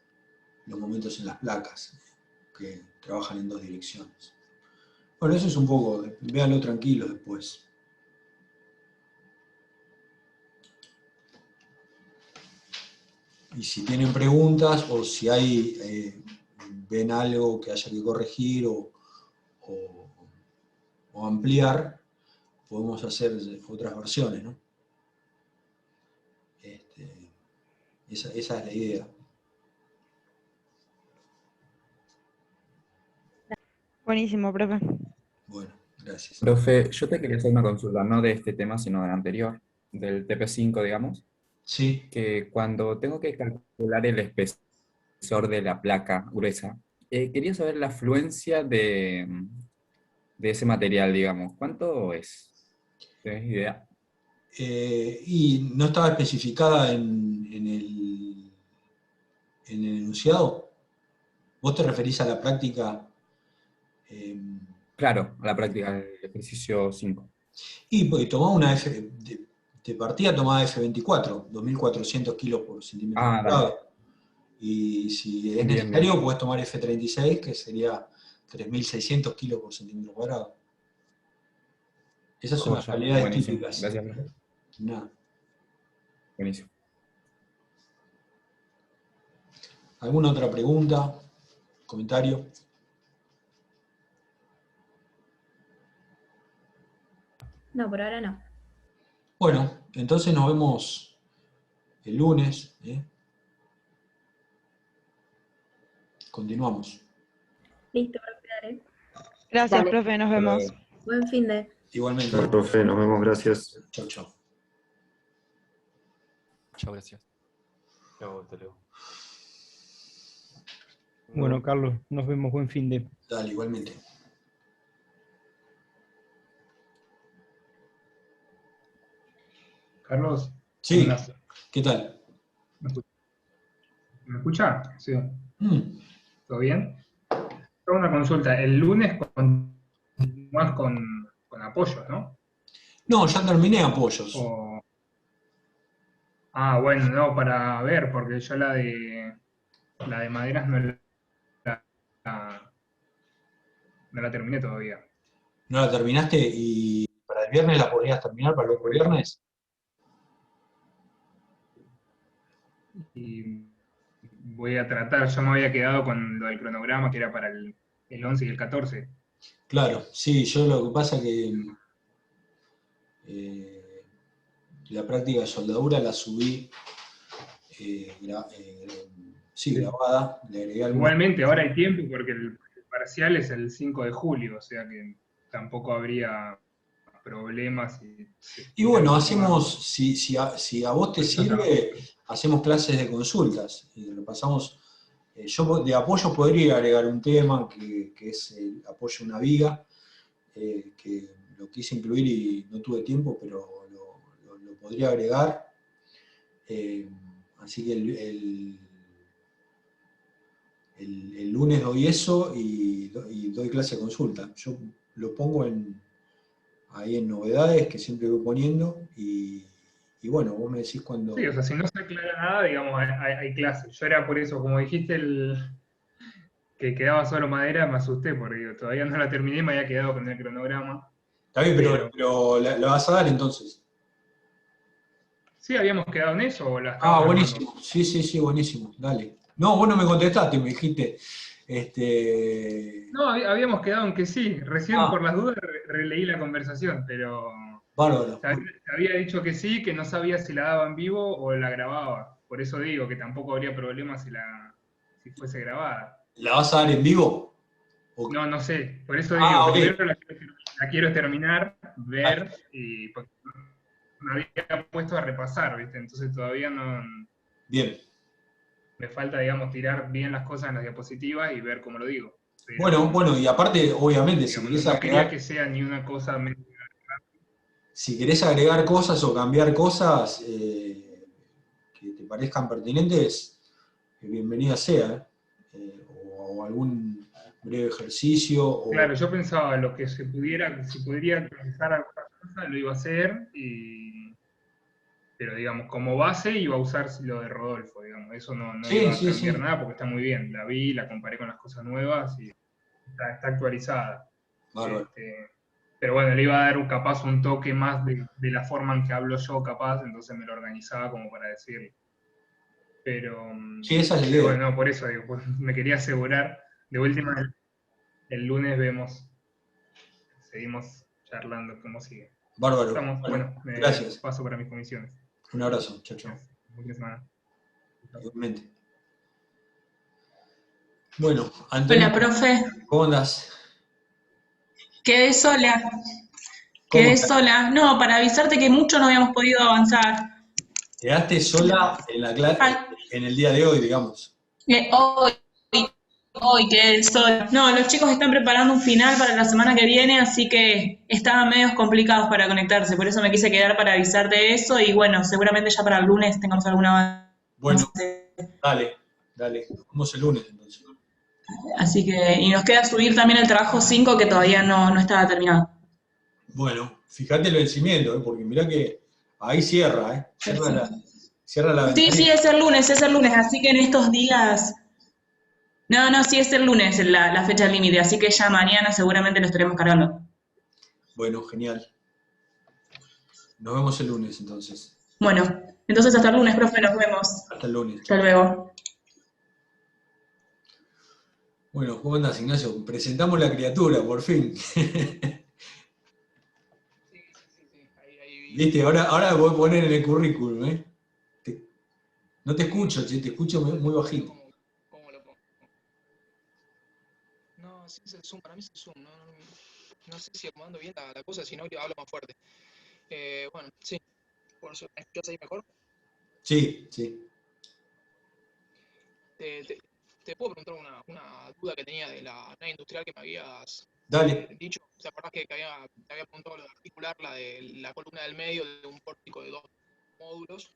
momentos en las placas, que trabajan en dos direcciones. Bueno, eso es un poco, véanlo tranquilo después. Y si tienen preguntas o si ven algo que haya que corregir o ampliar, podemos hacer otras versiones, ¿no? Esa es la idea. Buenísimo, profe. Bueno, gracias. Profe, yo te quería hacer una consulta, no de este tema, sino del anterior, del TP5, digamos, Sí. que cuando tengo que calcular el espesor de la placa gruesa, quería saber la afluencia de ese material, digamos. ¿Cuánto es? ¿Tenés idea? Y no estaba especificada en el enunciado. ¿Vos te referís a la práctica? Claro, a la práctica del ejercicio 5. Y pues tomaba una de partida tomaba F24, 2400 kilos por centímetro cuadrado. Y si es Bien, necesario, bien. puedes tomar F36, que sería 3600 kilos por centímetro cuadrado. Esas son las Joya, calidades buenísimo. típicas. Gracias, profe. Nada. Buenísimo. ¿Alguna otra pregunta? ¿Comentario? No, por ahora no. Bueno, entonces nos vemos el lunes. Continuamos. Listo, profe, dale. Gracias, Dale. profe, nos vemos. Buen fin de. Igualmente. Dale, profe, nos vemos, gracias. Chau, chau. Chao, gracias. Chao, hasta luego. Bueno, Carlos, nos vemos. Buen fin de. Dale, igualmente. Carlos. Sí, Buenas. ¿qué tal? ¿Me escucha? Sí. Mm. ¿Todo bien? Tengo una consulta. El lunes continúas con apoyos, ¿no? No, ya terminé apoyos. Ah, bueno, no, para ver, porque yo la de maderas no la No la terminé todavía. ¿No la terminaste y para el viernes la podrías terminar para el otro viernes? Y voy a tratar, yo me había quedado con lo del cronograma que era para el 11 y el 14. Claro, sí, yo lo que pasa que eh, la práctica de soldadura la subí sí, grabada, le agregué algunas. Igualmente, ahora hay tiempo porque el parcial es el 5 de julio, o sea que tampoco habría problemas. Y bueno, hacemos, si a vos te sirve, hacemos clases de consultas y repasamos. Yo de apoyo podría agregar un tema que es el apoyo a una viga, que lo quise incluir y no tuve tiempo, pero lo podría agregar. Así que el lunes doy eso y doy clase de consulta. Yo lo pongo ahí en novedades que siempre voy poniendo y bueno, vos me decís cuando... Sí, o sea, si no se aclara nada, digamos, hay clases. Yo era por eso, como dijiste, que quedaba solo madera, me asusté porque digo, todavía no la terminé, me había quedado con el cronograma. Está bien, pero ¿la vas a dar entonces? Sí, habíamos quedado en eso o la estamos armando. Buenísimo. Sí, buenísimo. Dale. No, vos no me contestaste, me dijiste... No, habíamos quedado en que sí. Recién por las dudas releí la conversación, pero... Bárbaro. Te había dicho que sí, que no sabía si la daba en vivo o la grababa. Por eso digo que tampoco habría problema si fuese grabada. ¿La vas a dar en vivo? No, no sé. Por eso digo, Okay. primero la quiero terminar, ver, y porque me había puesto a repasar, ¿viste? Entonces todavía no... Bien. Me falta, digamos, tirar bien las cosas en las diapositivas y ver cómo lo digo. Pero, Bueno, y aparte, obviamente, digamos, si querés no quería agregar... que sea ni una cosa... Si querés agregar cosas o cambiar cosas que te parezcan pertinentes, bienvenida sea. O algún breve ejercicio. Claro, yo pensaba lo que si pudiera actualizar alguna cosa, lo iba a hacer, pero digamos, como base iba a usar lo de Rodolfo, digamos. Eso no iba a cambiar nada porque está muy bien. La vi, la comparé con las cosas nuevas y está actualizada. Pero bueno, le iba a dar capaz un toque más de la forma en que hablo yo, capaz, entonces me lo organizaba como para decirlo. Pero, sí, esa es la idea. Bueno, no, por eso digo, pues, me quería asegurar. De última, el lunes vemos, seguimos charlando cómo sigue. Bárbaro. Estamos, bueno, gracias. Paso para mis comisiones. Un abrazo, chao, chao. Buena semana. Igualmente. Bueno, Antonio. Hola, profe. ¿Cómo andás? Quedé sola. Quedé sola. No, para avisarte que mucho no habíamos podido avanzar. Quedaste sola en la clase, en el día de hoy, digamos. Hoy quedé sola. No, los chicos están preparando un final para la semana que viene, así que estaban medios complicados para conectarse. Por eso me quise quedar para avisarte eso y bueno, seguramente ya para el lunes tengamos alguna... Bueno, dale. Nos vemos el lunes entonces. Así que, y nos queda subir también el trabajo 5 que todavía no estaba terminado. Bueno, fíjate el vencimiento, porque mirá que ahí cierra, cierra la ventana. Sí, es el lunes, así que en estos días... No, sí, es el lunes la fecha límite, así que ya mañana seguramente lo estaremos cargando. Bueno, genial. Nos vemos el lunes entonces. Bueno, entonces hasta el lunes, profe, nos vemos. Hasta el lunes. Hasta luego. Bueno, ¿cómo andas, Ignacio? Presentamos la criatura, por fin. Viste, ahora voy a poner en el currículum, ¿eh? No te escucho, te escucho muy bajito. ¿Cómo lo pongo? No, sí es el Zoom, para mí es el Zoom, no sé si acomodando bien la cosa, si no hablo más fuerte. Bueno, sí. Bueno, ¿me escuchás ahí mejor? Sí. Te puedo preguntar una duda que tenía de la nave industrial que me habías dicho. ¿Te acordás que te había preguntado lo de articular la columna del medio de un pórtico de 2 módulos?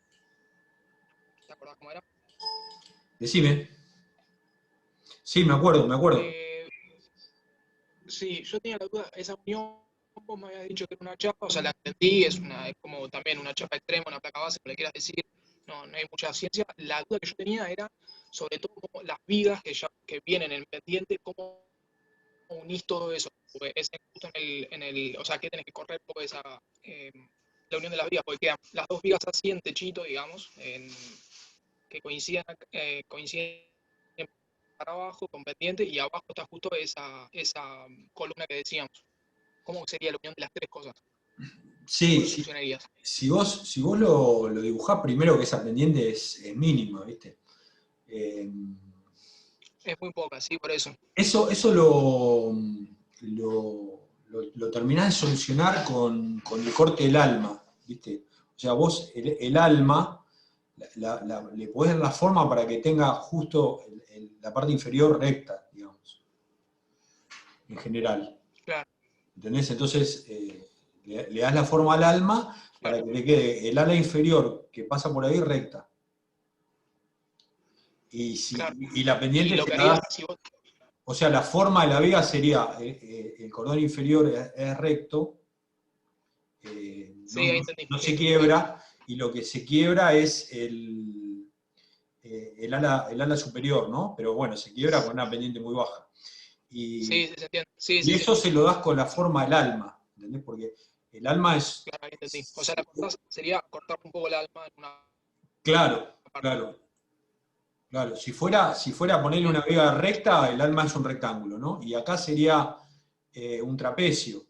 ¿Te acordás cómo era? Decime. Sí, me acuerdo. Sí, yo tenía la duda, esa unión, vos me habías dicho que era una chapa, o sea, la entendí, es como también una chapa extrema, una placa base, como le quieras decir, no hay mucha ciencia. La duda que yo tenía era, sobre todo, como las vigas que vienen en pendiente, cómo unís todo eso? Porque es justo o sea, que tenés que correr un poco esa, la unión de las vigas, porque quedan las dos vigas así en techito, digamos, que coinciden para abajo con pendiente, y abajo está justo esa columna que decíamos. ¿Cómo sería la unión de las tres cosas? Sí, si vos lo dibujás, primero que esa pendiente es mínima, ¿viste? Es muy poca, sí, por eso. Eso lo terminás de solucionar con el corte del alma, ¿viste? O sea, vos el alma le podés dar la forma para que tenga justo la parte inferior recta, digamos, en general. Claro. ¿Entendés? Entonces, le das la forma al alma para que le quede el ala inferior que pasa por ahí recta. Y la pendiente se la das, o sea, la forma de la viga sería, el cordón inferior es recto, no se quiebra, y lo que se quiebra es el ala superior, ¿no? Pero bueno, se quiebra con una pendiente muy baja. Sí, se entiende. Y eso se lo das con la forma del alma, ¿entendés? Porque el alma es... Claro, entendí. O sea, sería cortar un poco el alma en una... Claro. Si fuera a ponerle una viga recta, el alma es un rectángulo, ¿no? Y acá sería un trapecio,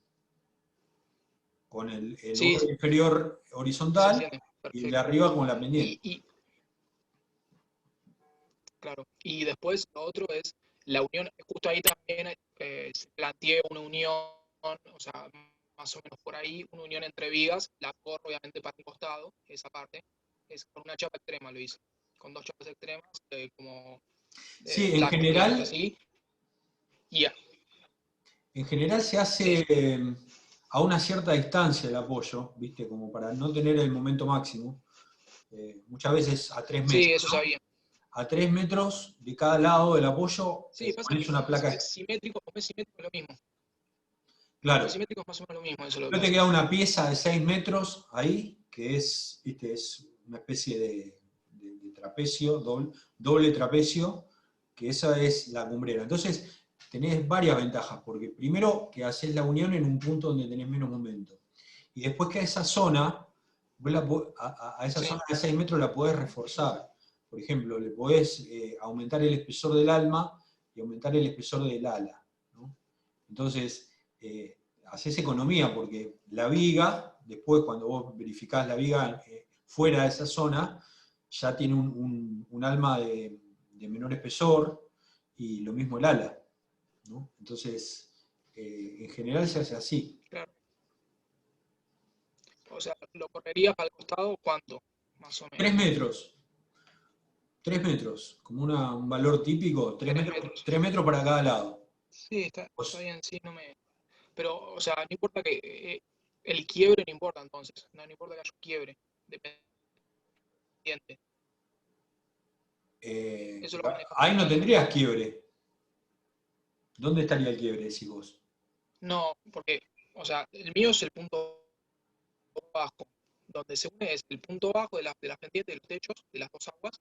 con el borde inferior horizontal y el de arriba con la pendiente. Claro, y después lo otro es la unión, justo ahí también se planteé una unión, o sea, más o menos por ahí, una unión entre vigas, la corro obviamente para un costado, esa parte, es con una chapa extrema lo hice, con dos chapas extremas, como... sí, en general... Así, yeah. En general se hace a una cierta distancia el apoyo, ¿viste? Como para no tener el momento máximo. Muchas veces a 3 metros. Sí, eso sabía. A 3 metros de cada lado del apoyo, pones una placa. Es simétrico es lo mismo. Claro. Es simétrico es más o menos lo mismo. Eso Después te queda una pieza de 6 metros ahí, que es, ¿viste? Es una especie de trapecio, doble trapecio, que esa es la cumbrera. Entonces, tenés varias ventajas, porque primero que haces la unión en un punto donde tenés menos momento. Y después que a esa zona, zona de 6 metros la podés reforzar. Por ejemplo, le podés aumentar el espesor del alma y aumentar el espesor del ala, ¿no? Entonces, haces economía, porque la viga, después cuando vos verificás la viga fuera de esa zona, ya tiene un alma de menor espesor, y lo mismo el ala, ¿no? Entonces, en general se hace así. Claro. O sea, ¿lo correrías al costado cuánto? Más o menos. 3 metros. 3 metros, como un valor típico, 3 metros para cada lado. Sí, está bien, sí, no me... Pero, o sea, no importa que... el quiebre no importa entonces, no importa que haya un quiebre, dependiente. Eso ahí no tendrías quiebre. ¿Dónde estaría el quiebre, decís vos? No, porque, o sea, el mío es el punto bajo. Donde se une es el punto bajo de las pendientes, de los techos, de las dos aguas,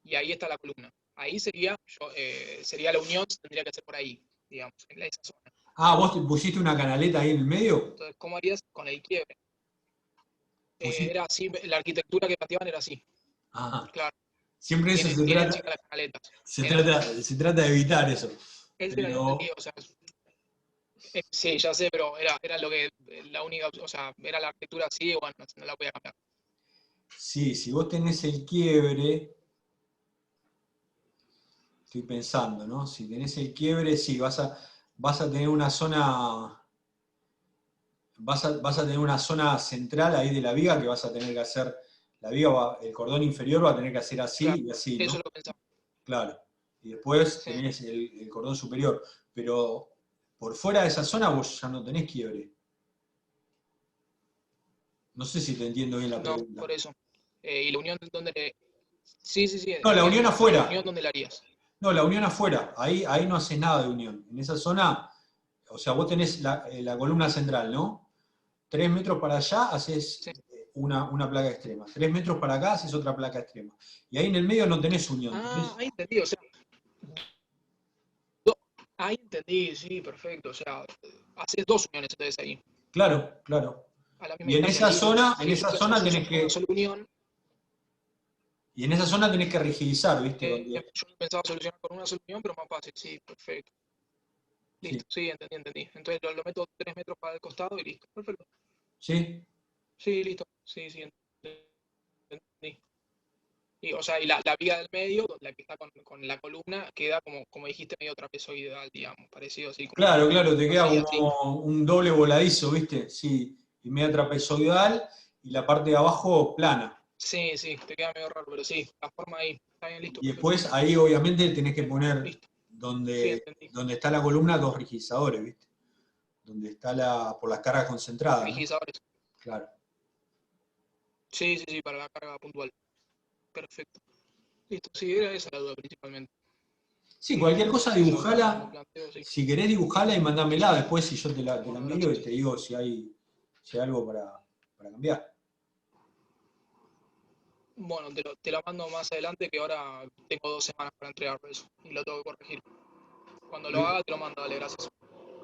y ahí está la columna. Ahí sería la unión, tendría que ser por ahí, digamos, en esa zona. Ah, ¿vos te pusiste una canaleta ahí en el medio? Entonces, ¿cómo harías con el quiebre? Era así, la arquitectura que planteaban era así. Ajá. Claro. Siempre eso se trata de evitar eso. Pero... o sea, sí, ya sé, pero era lo que, la única, o sea, era la arquitectura así, y bueno, no la voy a cambiar. Sí, si vos tenés el quiebre, estoy pensando, ¿no? Si tenés el quiebre, sí, vas a tener una zona, vas a tener una zona central ahí de la viga que vas a tener que hacer, la viga, el cordón inferior va a tener que hacer así, claro, y así, ¿no? Eso lo pensaba. Claro. Y después tenés el cordón superior. Pero por fuera de esa zona vos ya no tenés quiebre. No sé si te entiendo bien la pregunta. No, por eso. ¿Y la unión dónde? Sí. No, la unión afuera. ¿La unión dónde la harías? No, la unión afuera. Ahí no haces nada de unión. En esa zona, o sea, vos tenés la columna central, ¿no? 3 metros para allá haces una placa extrema. 3 metros para acá haces otra placa extrema. Y ahí en el medio no tenés unión. Ah, ahí entendí. O sea, Ahí entendí, sí, perfecto. O sea, haces 2 uniones entonces ahí. Claro, claro. A la misma Y en distancia, esa listo. zona Yo tenés una que, sola unión. y en esa zona tenés que rigidizar, ¿viste? Yo pensaba solucionar con una sola unión, pero más fácil, sí, perfecto. Listo, sí, entendí. Entonces lo meto 3 metros para el costado y listo. Perfecto. ¿Sí? Sí, listo. Sí, entendí. Y, o sea, y la viga del medio, la que está con la columna, queda como dijiste, medio trapezoidal, digamos, parecido así. Claro, te queda así, como un doble voladizo, ¿viste? Sí, y media trapezoidal y la parte de abajo plana. Sí, te queda medio raro, pero sí, la forma ahí, está bien, listo. Y después ahí obviamente tenés que poner Listo. donde está la columna 2 rigidizadores, ¿viste? Donde está por la carga concentrada. Rigidizadores. ¿No? Claro. Sí, para la carga puntual. Perfecto. Listo, sí, era esa la duda principalmente. Sí, cualquier cosa dibujala. Si querés dibujala y mandámela después si yo te la envío y te digo si hay algo para cambiar. Bueno, te la mando más adelante, que ahora tengo 2 semanas para entregarlo eso y lo tengo que corregir. Cuando lo haga te lo mando, dale, gracias.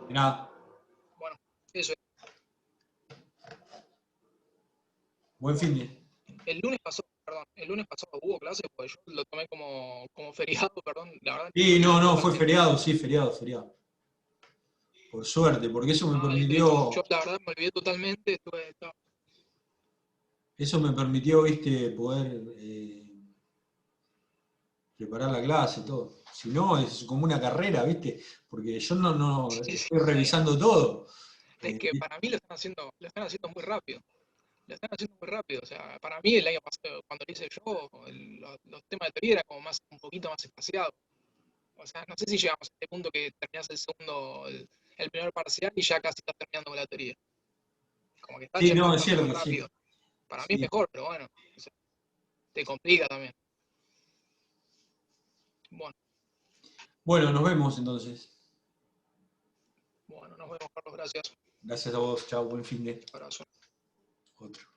De nada. Bueno, eso es. Buen fin de. El lunes pasado hubo clase, pues yo lo tomé como feriado, perdón, la verdad. Sí, no, fue feriado, sí, feriado. Por suerte, porque eso me permitió. Yo la verdad me olvidé totalmente, Eso me permitió, viste, poder preparar la clase y todo. Si no, es como una carrera, viste, porque yo no estoy revisando todo. Es que para mí lo están haciendo muy rápido. Lo están haciendo muy rápido. O sea, para mí el año pasado, cuando lo hice yo, los temas de teoría eran como un poquito más espaciados. O sea, no sé si llegamos a este punto que terminás el primer parcial y ya casi estás terminando con la teoría. Como que está Sí, no, yendo es cierto, muy rápido. sí. Para mí es mejor, pero bueno, o sea, te complica también. Bueno, nos vemos entonces. Bueno, nos vemos, Carlos, gracias. Gracias a vos, chao, buen fin de. Abrazo. Otro.